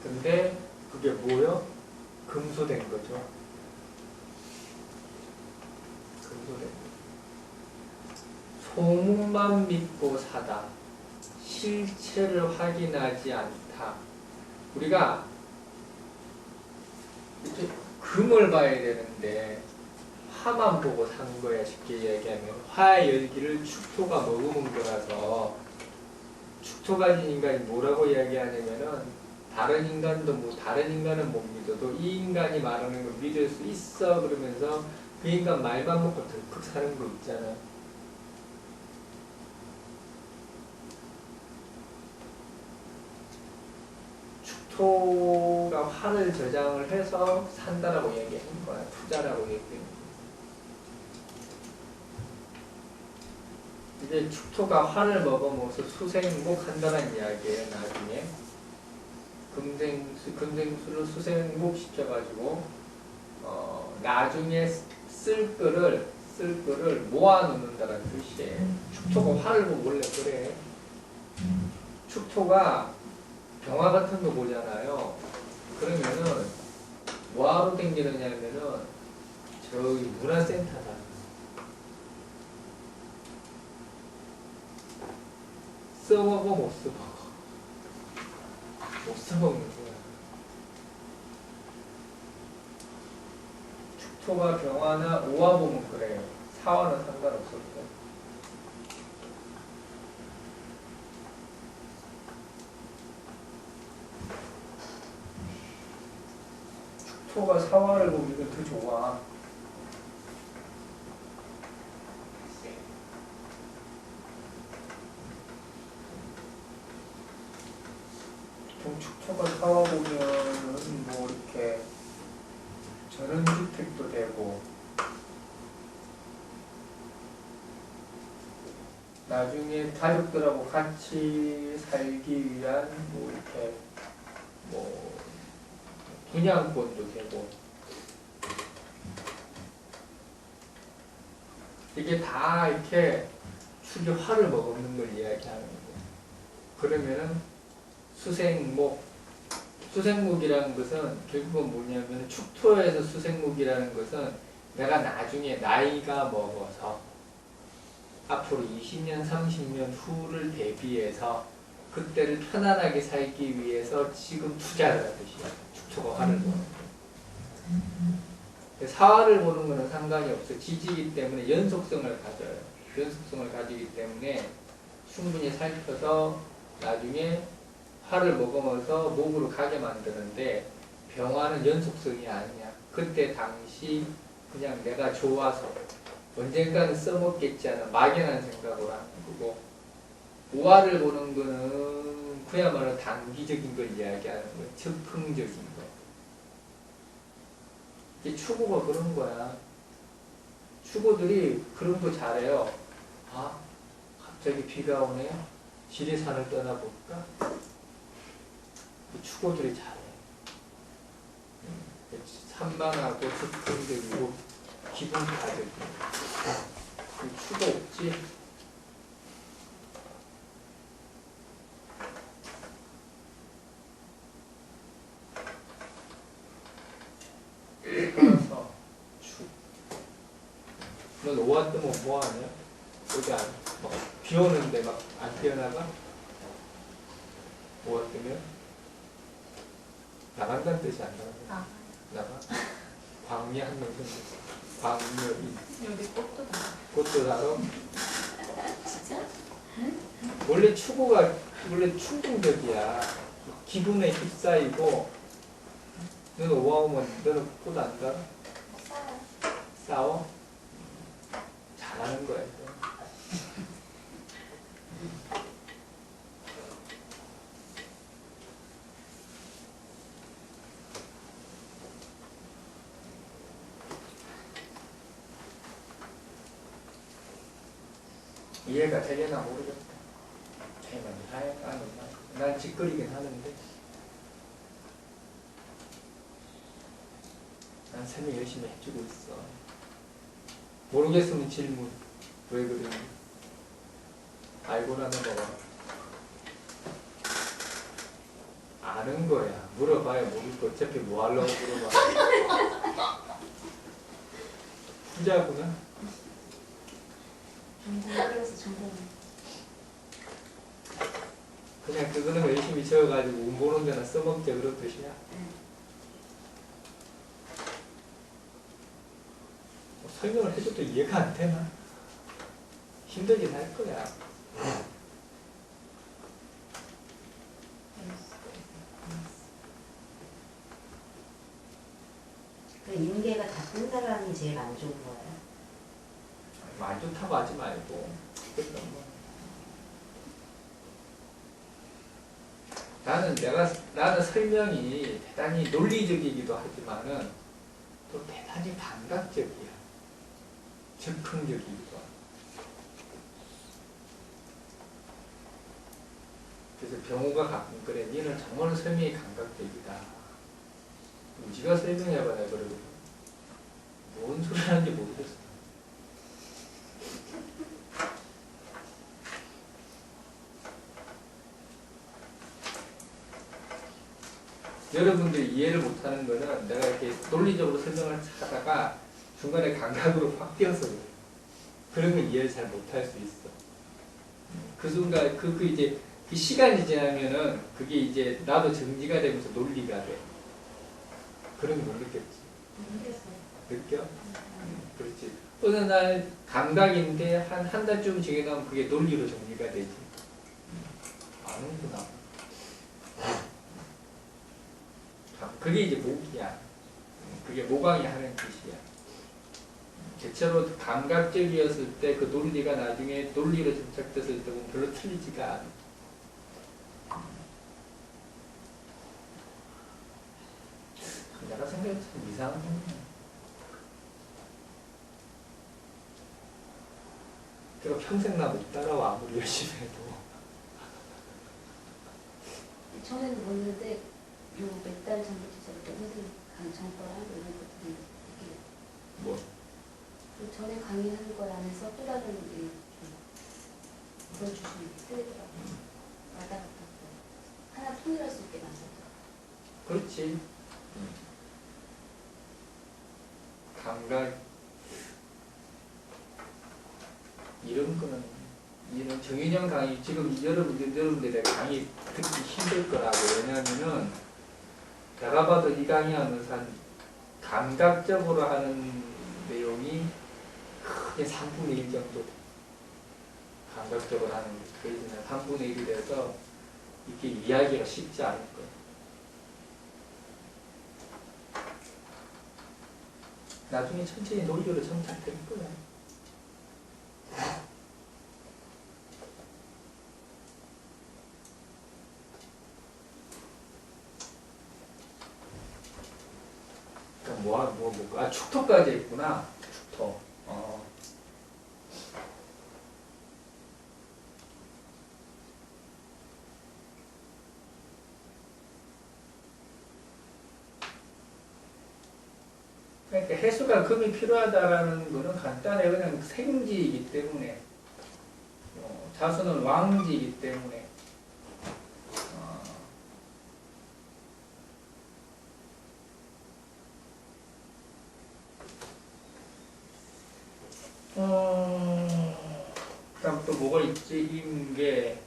근데 그게 뭐요? 금소된 거죠. 금소된 거. 소문만 믿고 사다. 실체를 확인하지 않다. 우리가 금을 봐야 되는데 화만 보고 산 거야. 쉽게 얘기하면 화의 열기를 축토가 머금은 거라서. 축토 가진 인간이 뭐라고 이야기하냐면은 다른 인간은 못 믿어도 이 인간이 말하는 걸 믿을 수 있어 그러면서 그 인간 말만 먹고 덜컥 사는 거 있잖아. 축토가 화를 저장을 해서 산다라고 얘기하는 거야. 투자라고 얘기하는 거야. 이제 축토가 화를 먹어먹어서 수생목 한다는 이야기예요. 나중에 금생수를 수생목 시켜가지고 나중에 쓸 거를 모아놓는다는 뜻이에요. 축토가 화를 보면 원래 그래. 축토가 병화 같은 거 보잖아요. 그러면은 뭐하러 댕기느냐면은 저기 문화센터다. 써먹어 못 써먹어? 못 써먹는 거야. 축토가 병화나 오화 보면 그래요. 사화는 상관없었고. 축토가 사화를 보면 이건 더 좋아. 축토가 사와 보면은 뭐 이렇게 전원주택도 되고 나중에 가족들하고 같이 살기 위한 뭐 이렇게 뭐 분양권도 되고 이게 다 이렇게 축이 화를 먹는 걸 이야기하는 거예요. 그러면은 수생목이라는 것은 결국은 뭐냐면 축토에서 수생목이라는 것은 내가 나중에 나이가 먹어서 앞으로 20년, 30년 후를 대비해서 그때를 편안하게 살기 위해서 지금 투자를 하는 뜻이야. 축토가 화를 보는 거예요. 사화를 보는 거는 상관이 없어. 지지기 때문에 연속성을 가져요. 연속성을 가지기 때문에 충분히 살펴서 나중에 화를 먹으면서 목으로 가게 만드는데 병화는 연속성이 아니야. 그때 당시 그냥 내가 좋아서 언젠가는 써먹겠지 하는 막연한 생각으로 하는 거고 오화를 보는 거는 그야말로 단기적인 걸 이야기하는 거야. 즉흥적인 거. 이게 추구가 그런 거야. 추구들이 그런 거 잘해요. 아, 갑자기 비가 오네요. 지리산을 떠나볼까? 추구들이 잘해. 산만하고 즉흥적이고 기분 가득. 추구 없지? 그래서 넌 오화 뜨면 뭐 하냐? 어디 안, 비 오는데 막 안 뛰어나가? 오화 뜨면? 나간다는 뜻이 안 나가. 나가? 광미 한 명 생겼어. 광미여기. 여기 꽃도 다. 꽃도 달아? 진짜? 원래 추구가 원래 충동적이야. 기분에 휩싸이고 너는 오화 오면 너는 꽃 안 달아? 싸워? 잘하는 거야. 이거. 이해가 되려나 모르겠다. 난 짓거리긴 하는데 난 설명 열심히 해주고 있어. 모르겠으면 질문. 왜 그러니? 알고 나는 거가 아는 거야. 물어봐야 모를 거. 어차피 뭐 하려고 물어봐. 후자구나. 정보학이라서 정보는. 그냥 그거는 열심히 적어가지고 운 보는 데나 써먹자 그런 뜻이야. 설명을 해줘도 이해가 안 되나? 힘들긴 할 거야. 그 인계가 나쁜 사람이 제일 안 좋은 거예요. 안 좋다고 하지 말고. 그러니까 뭐. 나는 설명이 대단히 논리적이기도 하지만은 또 대단히 감각적이야. 즉흥적이기도 하고. 그래서 병호가 가끔 그래. 니는 정말 설명이 감각적이다. 네가 설명해봐. 내가 그러거든. 뭔 소리 하는지 모르겠어. 여러분들이 이해를 못하는 거는 내가 이렇게 논리적으로 설명을 하다가 중간에 감각으로 확 뛰어서 그래. 그런 걸 이해를 잘 못할 수 있어. 그 순간 그 이제 그 시간이 지나면은 그게 이제 나도 정지가 되면서 논리가 돼. 그런 거 못 느꼈지? 느껴? 그렇지. 어느 날 감각인데 한 달쯤 지나면 그게 논리로 정리가 되지. 아는구나. 그게 이제 모기야. 그게 모광이 하는 짓이야. 대체로 감각적이었을 때 그 논리가 나중에 논리로 정착됐을 때 보면 별로 틀리지가 않아. 내가 생각해도 참 이상한 거야. 그럼 평생 나 못 따라와 아무리 열심히 해도. 처음에는 모르는데 요 몇 달 전부터 선생님 정보를 하고 이런 것들이 이렇게 뭐? 그 전에 강의하는 걸 안에서 또 다른 게 보여주시는 게 틀리더라고요. 왔다 갔다 하고 하나 통일할 수 있게 만들더라고요. 그렇지. 감각 이런 거는 이런 정인영 강의 지금 여러분들의 강의 듣기 힘들 거라고. 왜냐하면은 내가 봐도 이 강의 하면서 한 감각적으로 하는 내용이 크게 3분의 1 정도 돼. 감각적으로 하는 게 거의 그냥 3분의 1이 돼서 이렇게 이야기가 쉽지 않을 거야. 나중에 천천히 논리로 정착될 거야. 아, 축토까지 했구나. 축토. 그러니까 해수가 금이 필요하다라는 거는 간단해. 그냥 생지이기 때문에. 자수는 왕지이기 때문에. 그다음 또 뭐가 있지? 임계.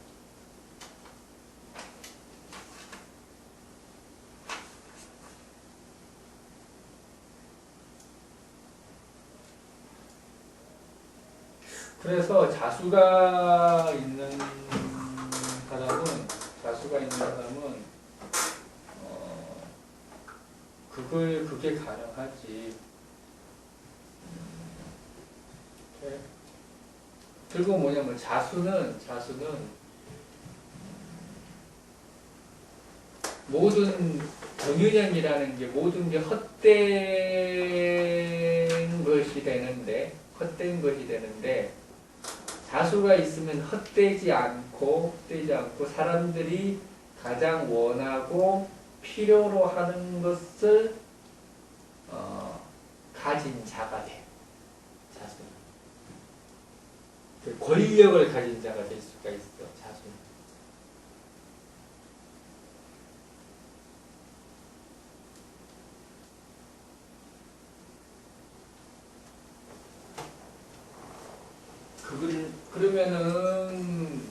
그래서 자수가 있는 사람은 그게 가능하지. 그리고 뭐냐면 자수는 모든 정유념이라는 게 모든 게 헛된 것이 되는데 자수가 있으면 헛되지 않고 사람들이 가장 원하고 필요로 하는 것을 가진 자가 돼. 자수는. 권력을 가진 자가 될 수가 있어. 자수는. 그러면은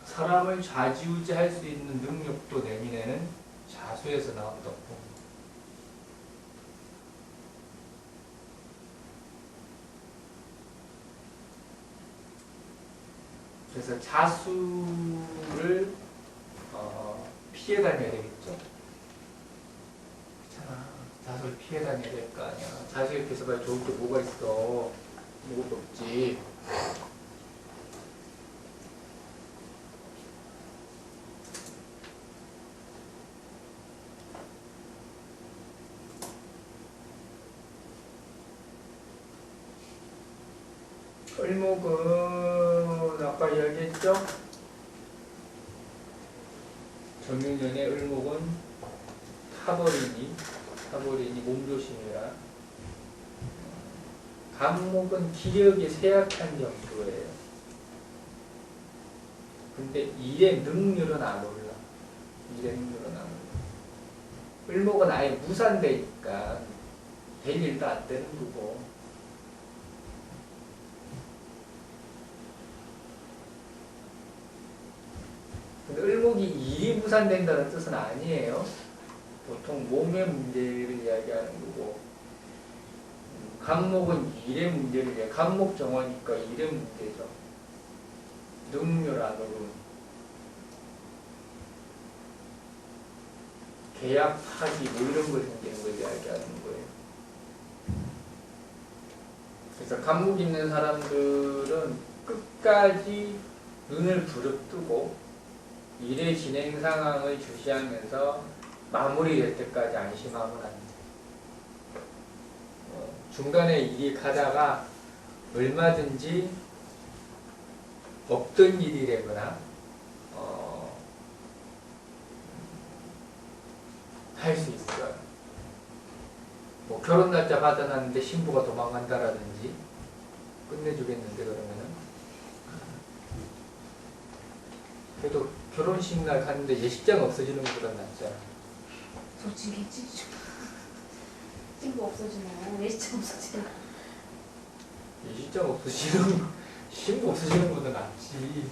사람을 좌지우지할 수 있는 능력도 내민에는 자수에서 나온다고. 그래서 자수를 피해 다녀야 되겠죠. 그렇잖아. 자수를 피해 다녀야 될 거 아니야. 자수 옆에서 봐야 좋을 게 뭐가 있어. 뭐도 없지. 을목은 아까 이야기했죠? 정유년의 을목은 타버리니 몸조심해라. 간목은 기력이 쇠약한 정도예요. 근데 일의 능률은 안 올라. 을목은 아예 무산되니까 될 일도 안 되는 거고. 근데 을목이 일이 무산된다는 뜻은 아니에요. 보통 몸의 문제를 이야기하는 거고, 간목은 일의 문제를 이야기해요. 간목 정화니까 일의 문제죠. 능률안으로 계약 파기 뭐 이런 거 생기는 걸 이야기하는 거예요. 그래서 간목 있는 사람들은 끝까지 눈을 부릅뜨고 일의 진행 상황을 주시하면서 마무리될 때까지 안심하면 안 돼요. 중간에 일이 가다가 얼마든지 없던 일이 되거나 할 수 있어요. 뭐 결혼 날짜 받아놨는데 신부가 도망간다라든지 끝내주겠는데 그러면은 그래도 결혼식 날 갔는데 예식장 없어지는 것보다 낫잖아. 좋지겠지. 친구 없어지면 예시장 없어지면 예식장 없어지는 신부 없어지는 것보다 낫지.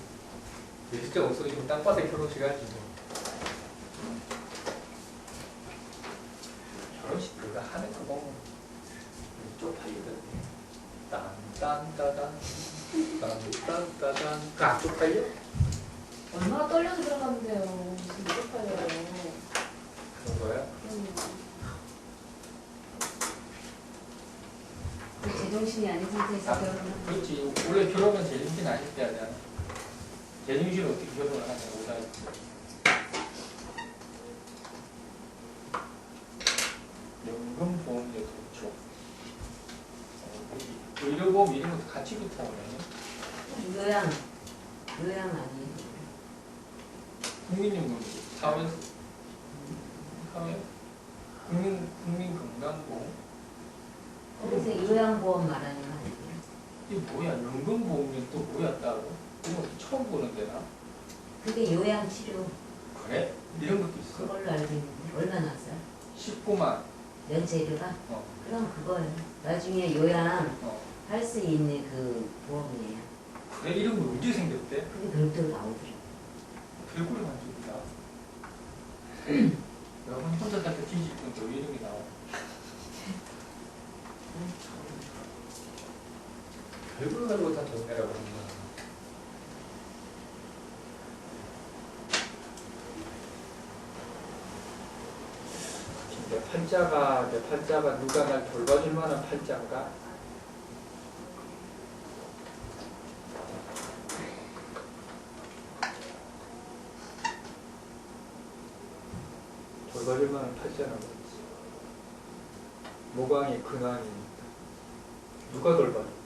예식장 없어지면 땅바닥에 결혼식 하지 뭐. 결혼식 그거 하는 거 보면 쪽팔리거든. 딴딴따단 딴딴따단 그거 안 쪽팔려? 얼마나 떨려서 들어가면 돼요. 무슨 쪽팔려요. 그런 거야? 그 제정신이 아닌 상태에서 결혼하는 그렇지. 원래 결혼은 제정신 아닐 때 하잖아. 제정신 어떻게 결혼을 하냐, 오다. 연금보험료 도촉. 의료보험 이런 것도 같이 붙어 오네. 요양 아니에요. 국민연금, 국민건강보험. 그래서 요양보험 말하는 거 아니에요? 이게 뭐야? 연금보험료 또 뭐야 따로? 이런 것도 처음 보는데 나. 그게 요양치료 그래? 이런 것도 있어? 그걸로 알고 있는데 얼마나 써요? 19만. 연체료가? 그럼 그거예요. 나중에 요양 할 수 있는 그 보험이에요. 그래? 이런 거 언제 생겼대? 그게 별도로 나오더라고요. 별꼴이 만족이다. 여러분 혼자 살때 뒤집으면 또 이름이 나와. 별걸 가지고 다 돈 내라고 하는 거야. 내 팔자가 누가 날 돌봐줄 만한 팔자인가? 돌봐줄 만한 팔자는 없지. 모강이 근황이니까. 누가 돌봐줄까?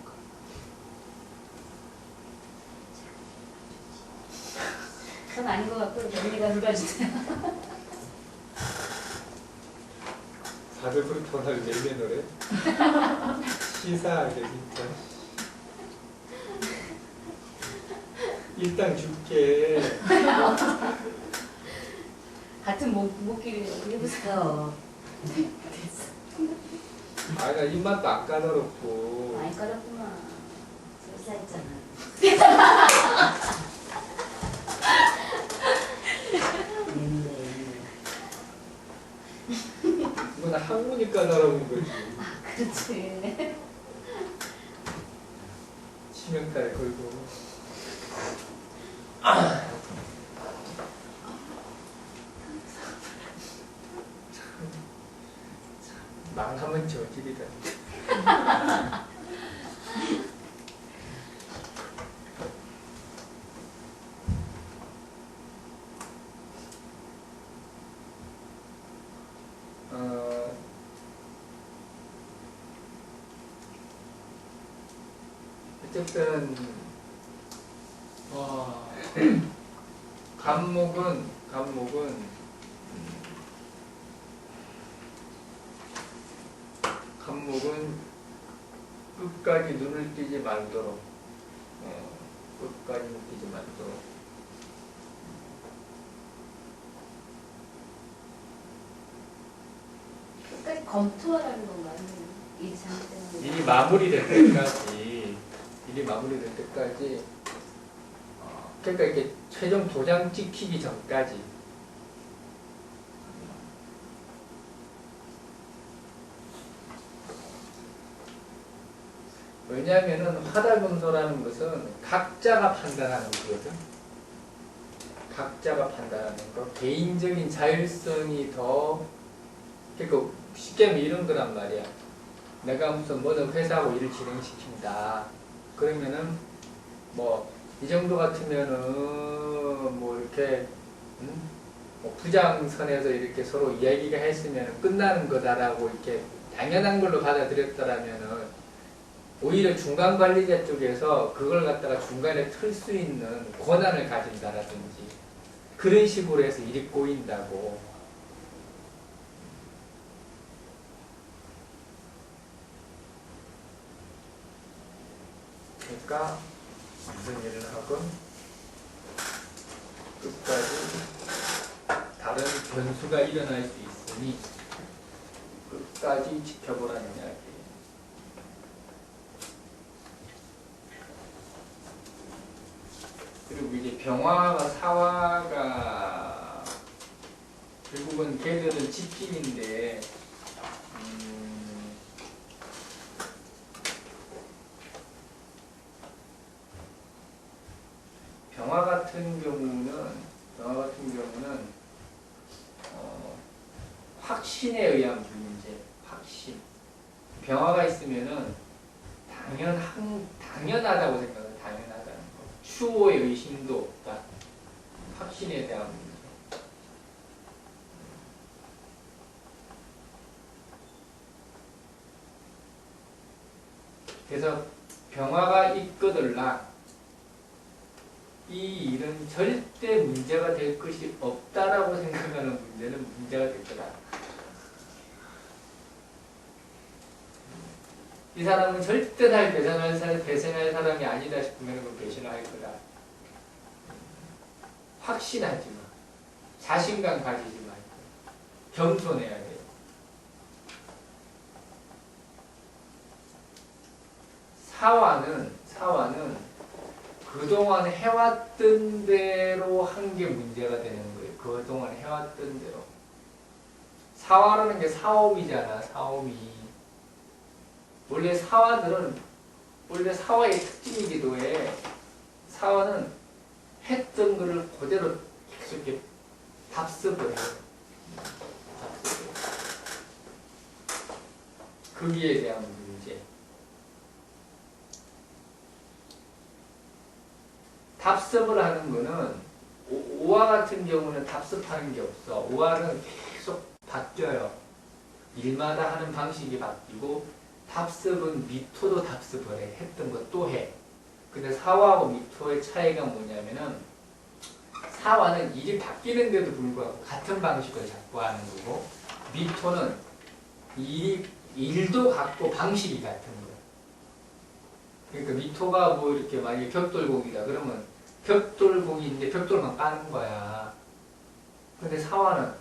전 아닌 것 같고 언니가 돌봐주세요. 다들 그렇게 오늘 내면을 해? 시사하게 진짜. 일단 줄게. 같은 목길이 해보세요. 나 입맛도 안 까다롭고. 많이 까졌구만. 설사했잖아. 이건 학문이 까다로운 거지. 그렇지. 치명타에 걸고. 망하면 저질이다. 어쨌든 간목은 끝까지 눈을 띄지 말도록 끝까지 눈을 띄지 말도록 끝까지 검토하라는 건가요? 일이 잘못되는 일이 마무리될 때까지 그러니까 이게 최종 도장 찍히기 전까지. 왜냐하면은 화다금소라는 것은 각자가 판단하는 거거든. 각자가 판단하는 거. 개인적인 자율성이 더, 그러니까 쉽게 하면 이런 거란 말이야. 내가 무슨 뭐든 회사하고 일을 진행시킨다. 그러면은 뭐 이 정도 같으면은 뭐 이렇게 뭐 부장선에서 이렇게 서로 이야기가 했으면 끝나는 거다라고 이렇게 당연한 걸로 받아들였더라면은 오히려 중간 관리자 쪽에서 그걸 갖다가 중간에 틀 수 있는 권한을 가진다라든지 그런 식으로 해서 일이 꼬인다고. 그러니까 무슨 일을 하건 끝까지 다른 변수가 일어날 수 있으니 끝까지 지켜보라는 이야기. 그리고 이제 병화와 사화가 결국은 걔들은 집진인데 병화 같은 경우는 확신에 의한 문제, 확신. 병화가 있으면은 당연하다고 생각해요. 당연하다는 거. 추호의 의심도 없다. 확신에 대한 문제. 그래서 병화가 있거들라 이 일은 절대 문제가 될 것이 없다라고 생각하는 문제는 문제가 될 거다. 이 사람은 절대 날 배신할 사람이 아니다 싶으면 그 배신할 거다. 확신하지 마. 자신감 가지지 말고. 겸손해야 돼. 사화는 그동안 해왔던 대로 한 게 문제가 되는 거예요. 그동안 해왔던 대로. 사화라는 게 사오미잖아, 사오미. 원래 사화의 특징이기도 해. 사화는 했던 거를 그대로 계속 이렇게 답습을 해요. 거기에 대한 문제. 답습을 하는 거는 오화 같은 경우는 답습하는 게 없어. 오화는 계속 바뀌어요. 일마다 하는 방식이 바뀌고 답습은 미토도 답습을 해. 했던 거 또 해. 근데 사화하고 미토의 차이가 뭐냐면은 사화는 일이 바뀌는데도 불구하고 같은 방식을 자꾸 하는 거고 미토는 일도 같고 방식이 같은 거야. 그러니까 미토가 뭐 이렇게 만약에 벽돌공이다 그러면 벽돌공인데 벽돌만 까는 거야. 근데 사화는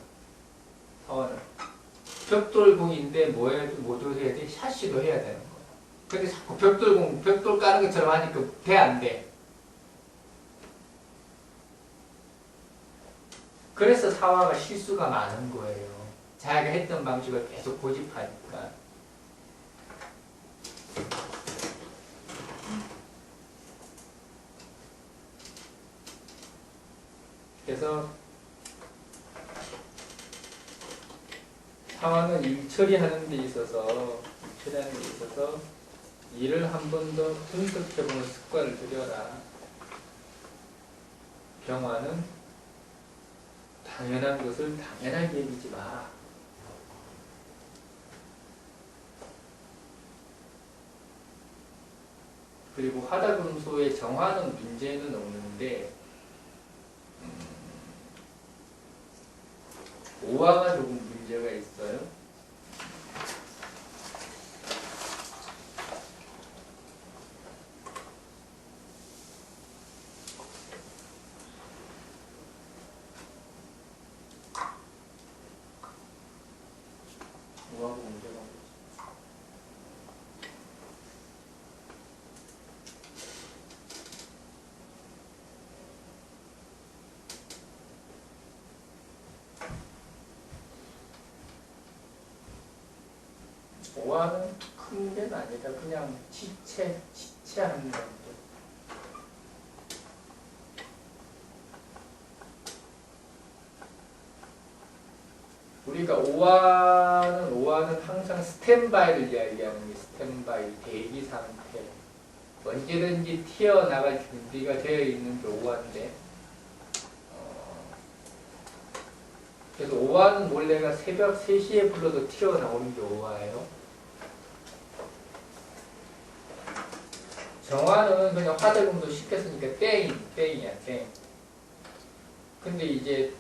벽돌공인데 뭐도 해야 돼? 샤시도 해야 되는 거야. 근데 자꾸 벽돌 까는 것처럼 하니까 돼, 안 돼? 그래서 사화가 실수가 많은 거예요. 자기가 했던 방식을 계속 고집하니까. 그래서 사화는 일 처리하는 데 있어서 일을 한 번 더 분석해보는 습관을 들여라. 병화는 당연한 것을 당연하게 여기지 마. 그리고 화다금소의 정화는 문제는 없는데 오화가 조금 문제가 있어요. 오화가 문제가 오화는 큰 문제는 아니다. 그냥 지체하는 정도. 우리가 오화는 항상 스탠바이를 이야기하는 게 스탠바이, 대기 상태. 언제든지 튀어나갈 준비가 되어 있는 게 오화인데, 그래서 오화는 원래가 새벽 3시에 불러도 튀어나오는 게 오화예요. 정화는 그냥 화대금속 시켰으니까 땡이야, 땡. 근데 이제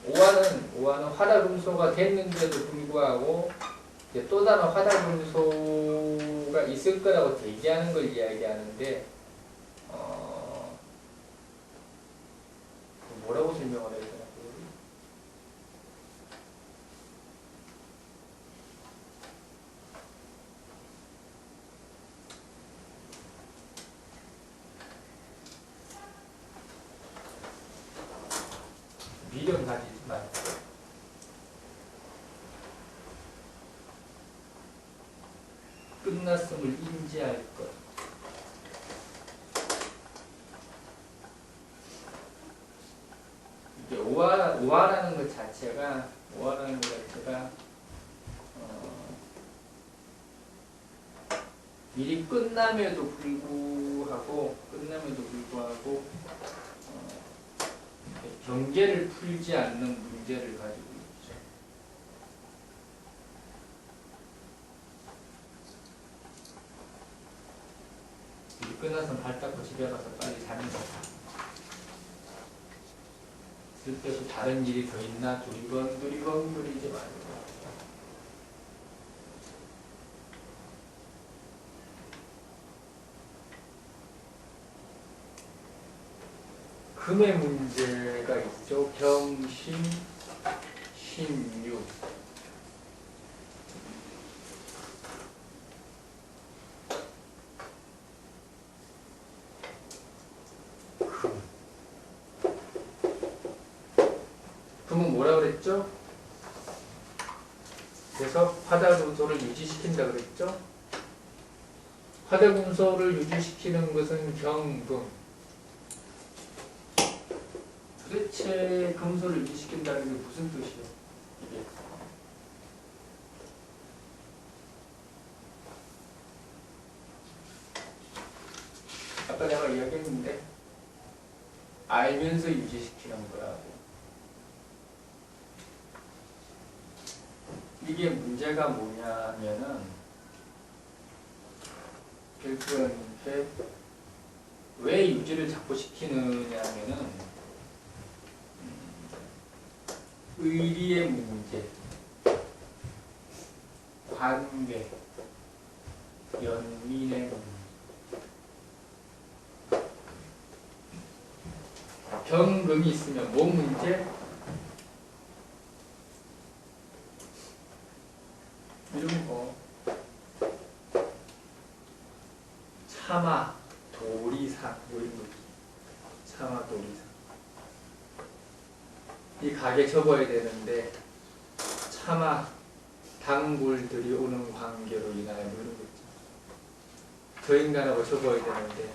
오화는 화다금소가 됐는데도 불구하고 이제 또 다른 화다금소가 있을 거라고 대기하는 걸 이야기하는데 뭐라고 설명을 해야 되나? 미련 가지지 말고 끝났음을 인지할 것. 이게 오화라는 것 자체가 일이 끝남에도 불구하고 경계를 풀지 않는 문제를 가지고 있죠. 일이 끝나서 발 닦고 집에 가서 빨리 자는 거다. 쓸데없이 다른 일이 더 있나 두리번두리지 말고. 금의 문제가 있죠. 경신, 신유. 금은 뭐라 그랬죠? 그래서 화다금소를 유지시킨다 그랬죠? 화다금소를 유지시키는 것은 경금. 도대체 금소를 유지시킨다는 게 무슨 뜻이에요? 이게. 아까 내가 이야기했는데 알면서 유지시키는 거라고. 이게 문제가 뭐냐면은 결국은 왜 유지를 자꾸 시키느냐면은 의리의 문제, 관계, 연민의 문제. 경금이 있으면 뭔 문제? 이런 거. 참아, 도리상, 뭐 이런 거. 참아, 도리상. 이 가게 접어야 되는데 차마 단골들이 오는 관계로 인하여 뭐 이런 거 있죠. 저 인간하고 접어야 되는데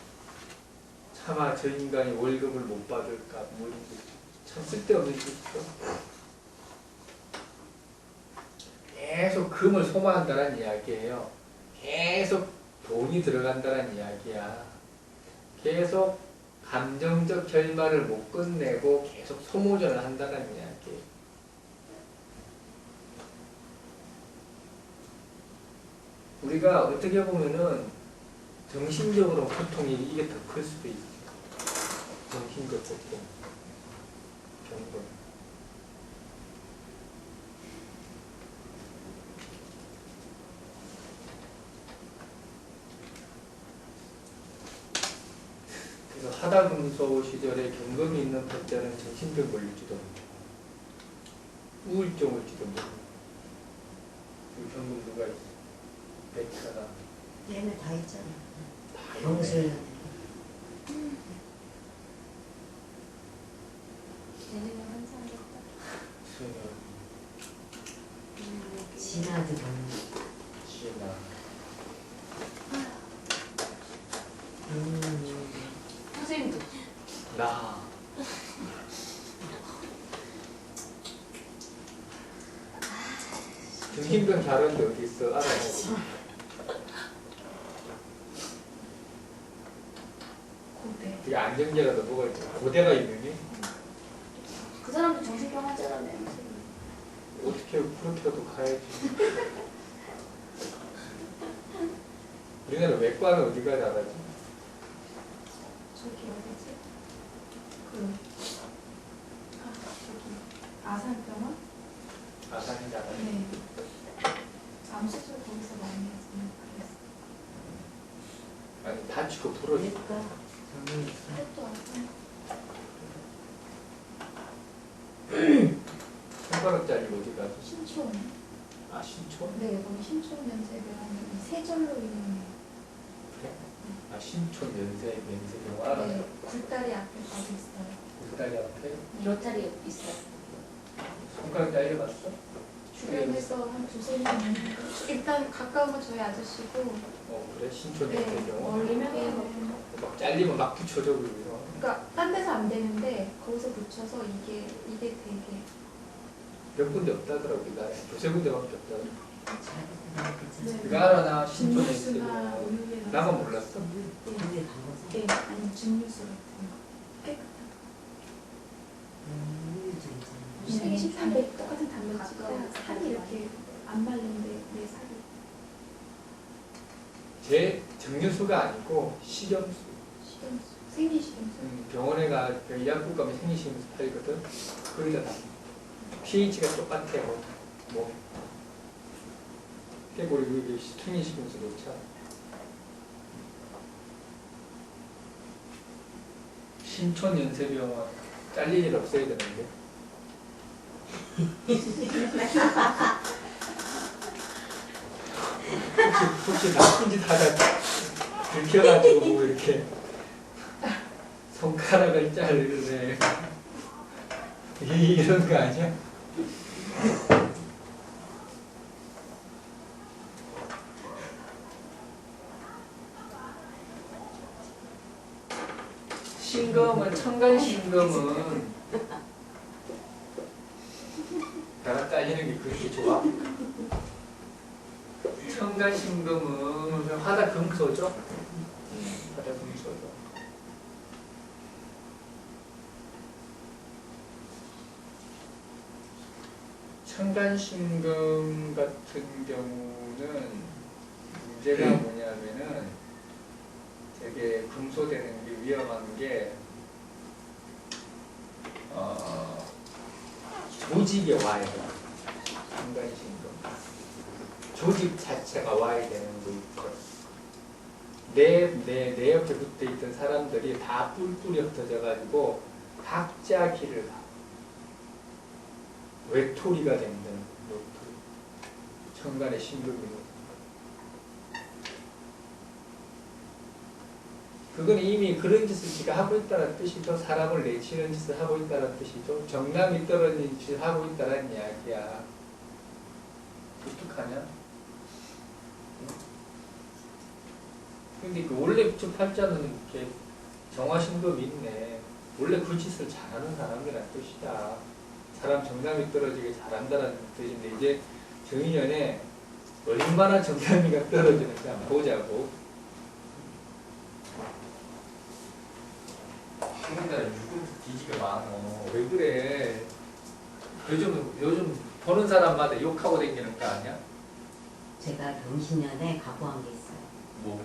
차마 저 인간이 월급을 못 받을까 뭐 이런 거 있죠. 참 쓸데없는 짓이죠. 계속 금을 소모한다는 이야기예요. 계속 돈이 들어간다는 이야기야. 계속 감정적 결말을 못 끝내고 계속 소모전을 한다는 이야기. 우리가 어떻게 보면은 정신적으로 고통이 이게 더 클 수도 있어요. 정신적 고통. 경고. 그래서 하다금소 시절에 경금이 있는 법자는 정신병 걸릴지도 모릅니다. 우울증 올지도 모릅니다. 그 경금 누가 있어? 백화나. 얘네 다 있잖아. 다 경술. 얘네는 환상이었다. 수요. 진아도 많아. 중심병 잘하는데 어디 있어? 알아. 고대. 되게 안정제라도 뭐가 있지? 고대가 있느니? 그 사람도 정신병 환자라며. 어떻게 그렇게라도 가야지. 우리나라 외과는 어디가 잘하지? 저기 어디지? 저기 아산병원? 아산이 잘하지. 네. 암수술 거기서 많이 했으면 그랬어. 아니 다치고 부러지. 그러니까 저는 그것도 아산. 손가락 잘리고 어디 가지? 신촌. 아 신촌? 네, 거기 신촌면세병원이 세절로 유명해요. 그래? 아 신촌 면세병원 알아? 네, 굴다리 앞에 가고 있어요. 굴다리 앞에 로타리 있어. 손가락 잘려봤어? 주변에서 한 두세 명 있는데 일단 가까운 건 저희 아저씨고 그래? 신촌 네, 면세병원? 유명해요. 막 잘리면 막 붙여줘 그러죠. 그러니까 딴 데서 안 되는데 거기서 붙여서 이게 되게 몇 군데 없다더라고 우리나라에. 두세 군데밖에 없다더라고. 네. 그거 알아? 나 신촌 증류수나 면세병원 우유나 나만 몰랐어? 근데 가봐서 네, 아니 증류수 같은 거 깨끗한 생기 담배 똑같은 단백질이라 가까운 살이 이렇게 안 말린데 내 살이 제 정류수가 아니고 식염수. 식염수 생리식염수 병원에 가 의약국 가면 생리식염수 팔거든. 거기다 다 pH가 똑같아요. 뭐 깨고리 여기 생리식염수 넣자. 신촌 연세병원 잘릴 일 없어야 되는데. 혹시 나쁜 짓 하다 들켜가지고 뭐 이렇게 손가락을 자르네. 이런 거 아니야? 신금은 청간신금은 나가 잘리는 게 그렇게 좋아? 청간신금은 화다금소죠? 화다금소죠. 청간신금 같은 경우는 문제가 뭐냐면은 되게 금소되는 게 위험한 게 조직에 와야 돼. 청간신금. 조직 자체가 와야 되는 거 있고 내 옆에 붙어 있던 사람들이 다 뿔뿔이 흩어져가지고 각자 길을 가. 외톨이가 된다는 외톨이. 천간의 신금이. 그건 이미 그런 짓을 지가 하고 있다는 뜻이죠. 사람을 내치는 짓을 하고 있다는 뜻이죠. 정남이 떨어진 짓을 하고 있다는 이야기야. 어떡하냐? 근데 그 원래 저 팔자는 이렇게 정화신금이 있네. 원래 그 짓을 잘하는 사람이라는 뜻이다. 사람 정남이 떨어지게 잘한다는 뜻인데 이제 정인연에 얼마나 정남이가 떨어지는지 한번 보자고. 우리나라 유금 뒤지게 많어. 왜 그래? 요즘 보는 사람마다 욕하고 다니는 거 아니야? 제가 병신년에 각오한 게 있어요. 뭐?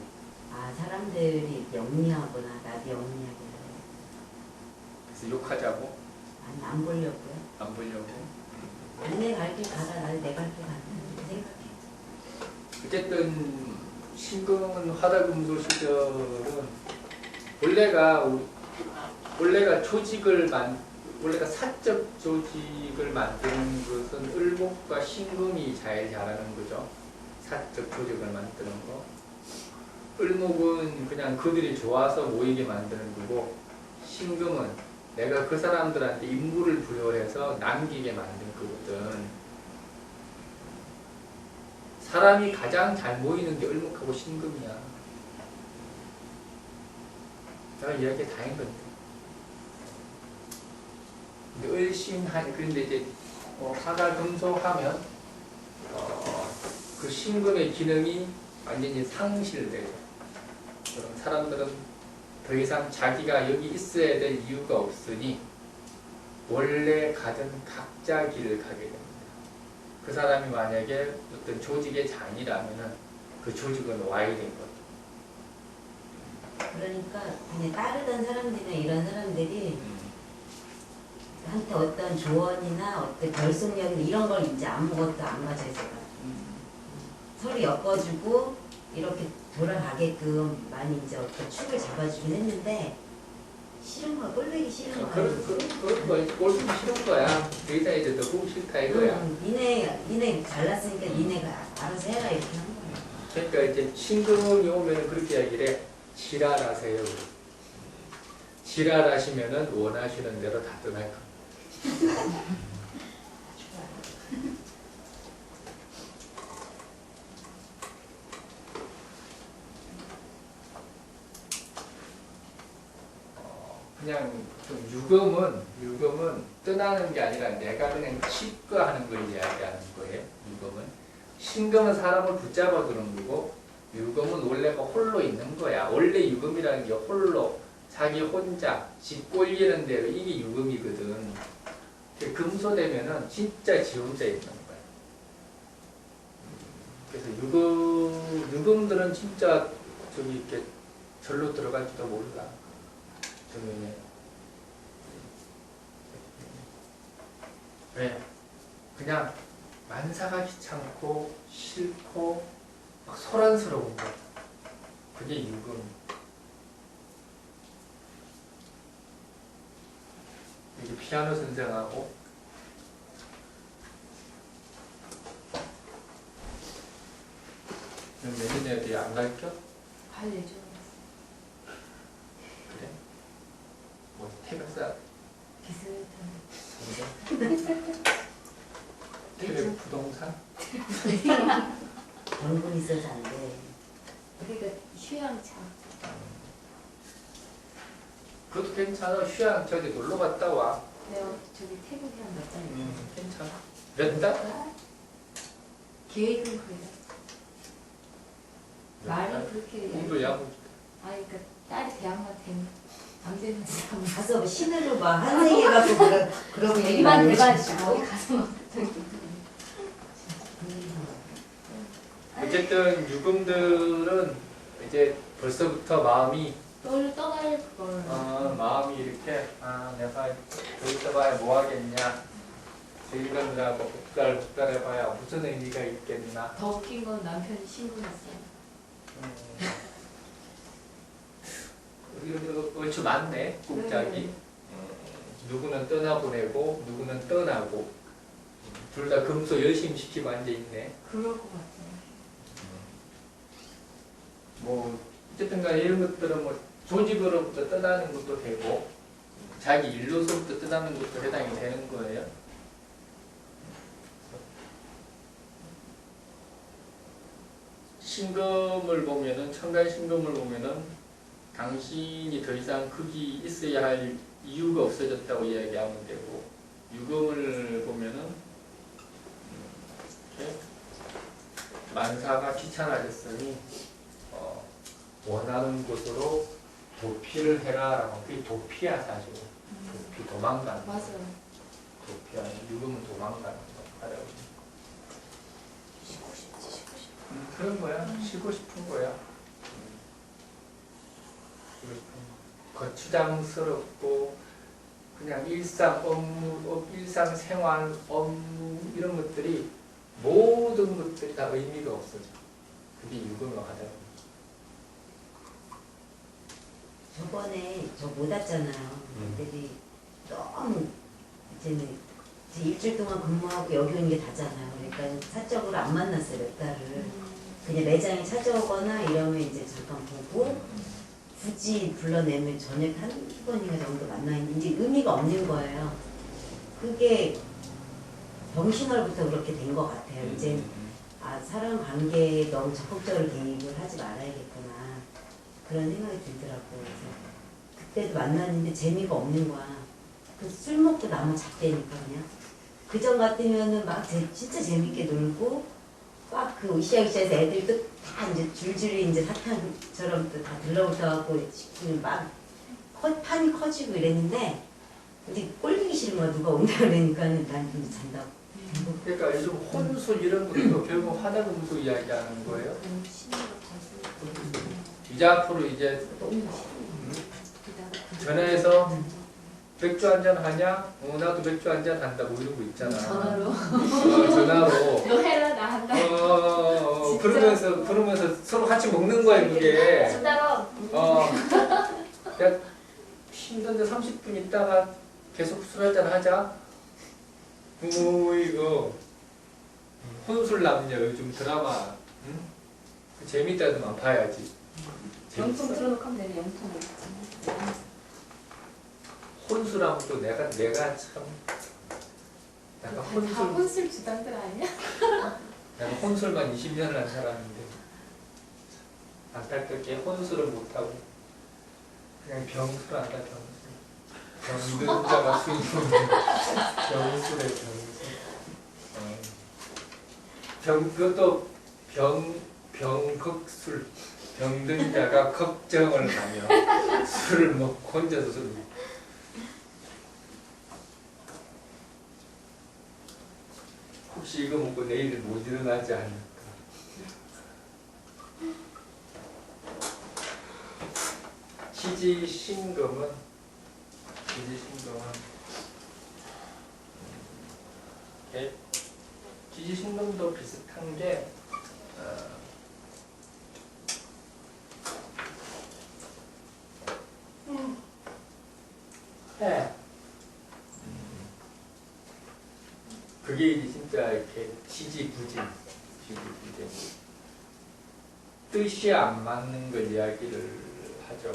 아 사람들이 영리하구나 나도 영리하구나. 그래서 욕하자고? 아니 안 보려고요. 안 보려고? 내 갈 길 가라 나도 내 갈 길 간다 이렇게 생각해. 어쨌든 신금은 화다금소 시절은 원래가 원래가 사적 조직을 만드는 것은 을목과 신금이 잘 자라는 거죠. 사적 조직을 만드는 거. 을목은 그냥 그들이 좋아서 모이게 만드는 거고, 신금은 내가 그 사람들한테 임무를 부여해서 남기게 만든 거거든. 사람이 가장 잘 모이는 게 을목하고 신금이야. 내가 이야기 다 했거든. 근데 을신한, 그런데 이제 화가 금속하면 그 신금의 기능이 완전히 상실돼요. 그럼 사람들은 더 이상 자기가 여기 있어야 될 이유가 없으니 원래 가던 각자 길을 가게 됩니다. 그 사람이 만약에 어떤 조직의 장이라면은 그 조직은 와야 된 거죠. 그러니까 그냥 따르던 사람들이나 이런 사람들이 한테 어떤 조언이나 어떤 결속력이나 이런 걸 이제 아무것도 안 가져 있어요. 서로 엮어주고 이렇게 돌아가게끔 많이 이제 어떤 축을 잡아주긴 했는데 싫은 거야. 꼴보기 싫은 거야. 그런 거 꼴보기 싫은 거야. 그러다 이제 너무 싫다 이거야. 니네 잘났으니까 니네가 알아서 해라 이렇게 한 거야. 그러니까 이제 신금이 오면 그렇게 이야기를 해. 지랄하세요. 지랄하시면은 원하시는 대로 다 떠날 겁니다. 그냥 좀 유금은 떠나는 게 아니라 내가 그냥 치과하는 걸 이야기하는 거예요. 유금은 신금은 사람을 붙잡아 두는 거고 유금은 원래가 홀로 있는 거야. 원래 유금이라는 게 홀로 자기 혼자 지 꼴리는 대로 이게 유금이거든. 금소되면은 진짜 지 혼자 있는 거야. 그래서 유금들은 진짜 저기 이렇게 절로 들어갈지도 몰라. 왜? 그냥 만사가 귀찮고 싫고 막 소란스러운 거. 그게 유금. 이게 피아노 선생하고 몇 년에 어디 안 가르쳐? 갈 예정. 그래? 뭐 태백사 비슷한. 태백 부동산? 연금 있어서 안 돼. 그러니까 휴양차. 그것도 괜찮아. 휴양 저기 놀러 갔다 와. 내가 저기 태국 휴양 갔잖아요. 괜찮아. 몇 달? 계획은 그래요. 말이 그렇게. 공부 야구. 아니 그러니까 딸이 대학만 되면 안 되는 사람. 가서 신으로 막 한생해갖고 그러고 얘기만 얘기만 해가지고 거기 가서 막 어쨌든 유금들은 이제 벌써부터 마음이 떠날 그걸. 마음이 이렇게 내가 더 있어봐야 뭐 하겠냐. 저 인간들하고 복달해봐야 무슨 의미가 있겠나. 더 웃긴 건 남편이 신고했어요. 얼추 많네 곱짝이. 누구는 떠나보내고 누구는 떠나고 둘 다 금소 열심히 시키고 앉아있네. 그럴 것 같아요. 뭐 어쨌든 간에 이런 것들은 뭐 조직으로부터 떠나는 것도 되고 자기 일로서부터 떠나는 것도 해당이 되는 거예요. 신금을 보면은 천간 신금을 보면은 당신이 더 이상 거기 있어야 할 이유가 없어졌다고 이야기하면 되고 유금을 보면은 이렇게 만사가 귀찮아졌으니 원하는 곳으로 도피를 해라라고. 그게 도피야 사실. 도피 도망가는 거. 맞아요. 도피야. 유금은 도망가는 거라고. 쉬고 싶지. 그런 거야. 쉬고 싶은 거야. 쉬고 싶은 거. 거추장스럽고 그냥 일상 업무, 일상 생활, 업무 이런 것들이 모든 것들이 다 의미가 없어져. 그게 유금을 하더라고. 저번에 저 못 왔잖아요. 애들이 너무 이제는 이제 일주일 동안 근무하고 여기 오는 게 다잖아요. 그러니까 사적으로 안 만났어요, 몇 달을. 그냥 매장에 찾아오거나 이러면 이제 잠깐 보고 굳이 불러내면 저녁 한두 번인가 정도 만나있는데 이제 의미가 없는 거예요. 그게 병신월부터 그렇게 된 것 같아요. 이제 사람 관계에 너무 적극적으로 개입을 하지 말아야겠구나 그런 생각이 들더라고요. 그래서 그때도 만났는데 재미가 없는 거야. 그 술 먹고 나무 잣대니까 그냥 그전 같으면은 막 진짜 재밌게 놀고 막 그 으쌰으쌰해서 애들도 다 이제 줄줄이 이제 사탕처럼 또 다 들러붙어갖고 막 판이 커지고 이랬는데 이제 꼴리기 싫은 거야. 누가 온다 그러니까는 난 좀 잔다고. 그러니까 요즘 혼술 이런 것도 결국 화장금속 이야기하는 거예요. 이제 앞으로 이제 전화해서 맥주 한잔 하냐? 나도 맥주 한잔 한다 뭐 이런 거 있잖아. 전화로 전화로. 너 해라 나 한다. 그러면서 서로 같이 먹는 거야 그게. 진짜로. 야 힘든데 30분 있다가 계속 술 한잔 하자. 이거 혼술 남녀 요즘 드라마 응? 재밌다더만 봐야지. 영통 틀어놓고 하면 되네. 영통을 있잖아. 혼술하면 또 내가 참 내가 다 혼술 혼술 주당들 아니야? 내가 혼술만 20년을 한 사람인데 안타깝게 혼술을 못하고 그냥 병술 한다 병술. 병든 자가 수인인데 병술의 병술. 그것도 병극술. 병든 자가 걱정을 하며 술을 먹고 혼자서 술을 먹고. 혹시 이거 먹고 내일 못 일어나지 않을까? 지지신금은 지지신금도 비슷한 게 그게 이제 진짜 이렇게 지지부진 뜻이 안 맞는 걸 이야기를 하죠.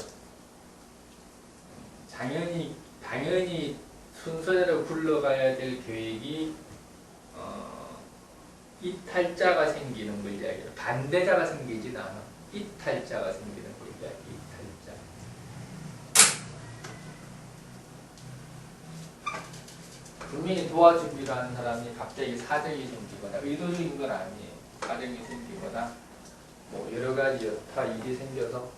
당연히 순서대로 굴러가야 될 계획이 이탈자가 생기는 걸 이야기해요. 반대자가 생기진 않아. 이탈자가 생기는 걸 이야기해요. 이탈자. 분명히 도와주기로 하는 사람이 갑자기 사정이 생기거나 의도적인 건 아니에요. 사정이 생기거나 뭐 여러 가지 여타 일이 생겨서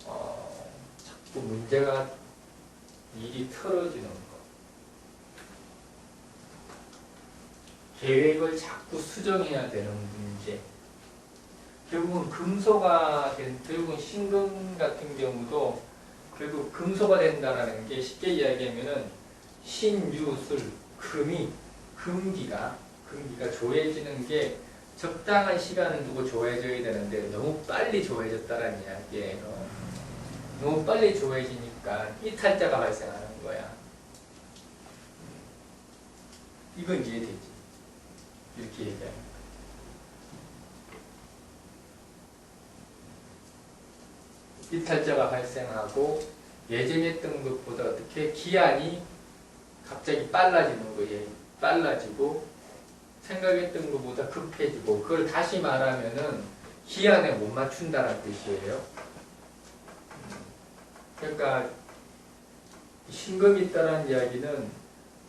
자꾸 문제가 일이 틀어지는 거. 계획을 자꾸 수정해야 되는 문제. 결국은 결국은 신금 같은 경우도 결국 금소가 된다는 게 쉽게 이야기하면은 신유술, 금기가 조해지는 게 적당한 시간을 두고 조해져야 되는데 너무 빨리 조해졌다는 이야기예요. 너무 빨리 조해지니까 이탈자가 발생하는 거야. 이건 이해되지? 이렇게 얘기합니다. 이탈자가 발생하고 예정했던 것보다 어떻게 기한이 갑자기 빨라지는 거예요. 빨라지고 생각했던 것보다 급해지고 그걸 다시 말하면은 기한에 못 맞춘다는 뜻이에요. 그러니까 신금이 있다는 이야기는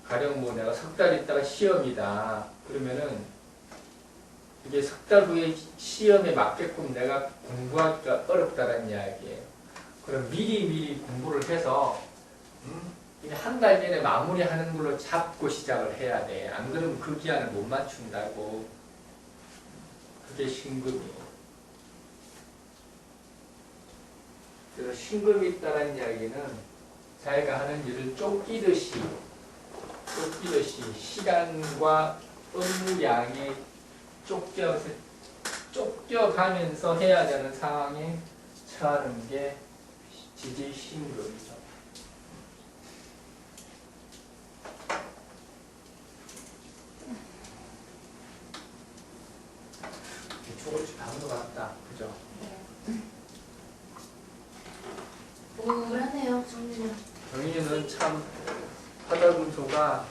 가령 뭐 내가 석 달 있다가 시험이다 그러면은 이게 석 달 후에 시험에 맞게끔 내가 공부하기가 어렵다는 이야기예요. 그럼 미리 공부를 해서 한 달 전에 마무리하는 걸로 잡고 시작을 해야 돼. 안 그러면 그 기한을 못 맞춘다고. 그게 신금이에요. 그래서 신금이 있다는 이야기는 자기가 하는 일을 쫓기듯이 시간과 업무량에 쫓겨가면서 해야 되는 상황에 처하는 게 지지신금이죠. 조금씩 다른 것 같다. 그죠? 우울하네요, 정리는. 정의는 참 화달금소가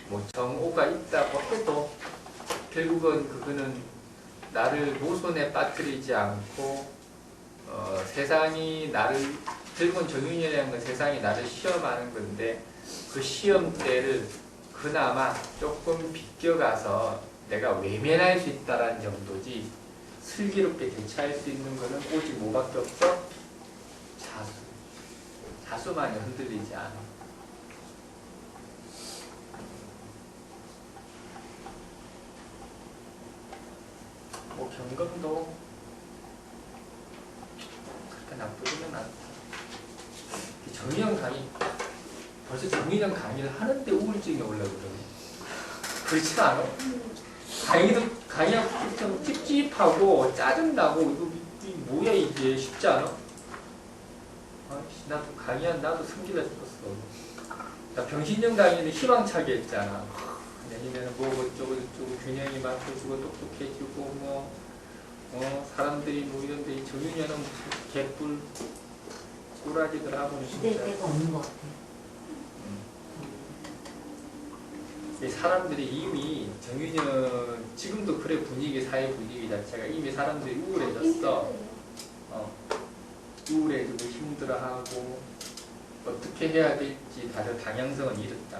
뭐 정오가 있다고 해도 결국은 그거는 나를 모순에 빠뜨리지 않고 세상이 나를 결국은 정윤이라는 건 세상이 나를 시험하는 건데 그 시험 때를 그나마 조금 비껴가서 내가 외면할 수 있다는 정도지 슬기롭게 대처할 수 있는 거는 오직 뭐밖에 없어? 자수. 자수만이 흔들리지 않아. 뭐 경금도 그렇게 나쁘지는 않다. 정의형 강의 벌써 정의형 강의를 하는데 우울증이 올라오더라고요. 그렇지 않아? 강의하고 좀 찝찝하고 짜증나고 이거 뭐야 이게 쉽지 않아? 아이씨 나도 나도 성질나 죽었어. 나 병신형 강의는 희망차게 했잖아. 내년에는 뭐 어쩌고 저쩌고 균형이 맞춰주고 똑똑해지고 뭐 사람들이 뭐 이런데 정윤이는 무슨 개뿔 꼬라지들 하고는 기댈 진짜 데가 없는 것 같아. 사람들이 이미 정윤이는 지금도 그래 분위기 사회 분위기 자체가 이미 사람들이 우울해졌어. 우울해지고 힘들어하고 어떻게 해야 될지 다들 방향성은 잃었다.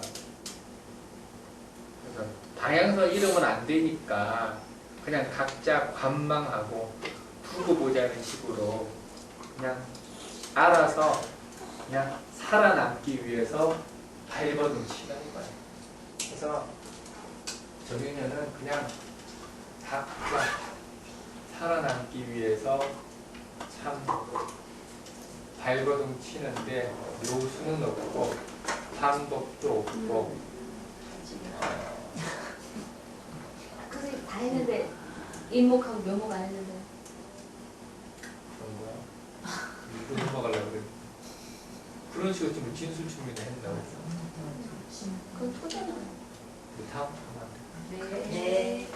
그래서 방향성 잃으면 안 되니까 그냥 각자 관망하고 두고 보자는 식으로 그냥 알아서 그냥 살아남기 위해서 발버둥 치는 거야. 그래서 정윤이는 그냥 각자 살아남기 위해서 참 발버둥 치는데 묘수는 없고 방법도 없고 선생님 다 했는데 인목하고 묘목 안 했는데. 그런 거야. 이거 넘어가려고 그래. 그런 식으로 좀 진술충분히 했다고. 그건 토대는. 다음 하면 안 돼. 네.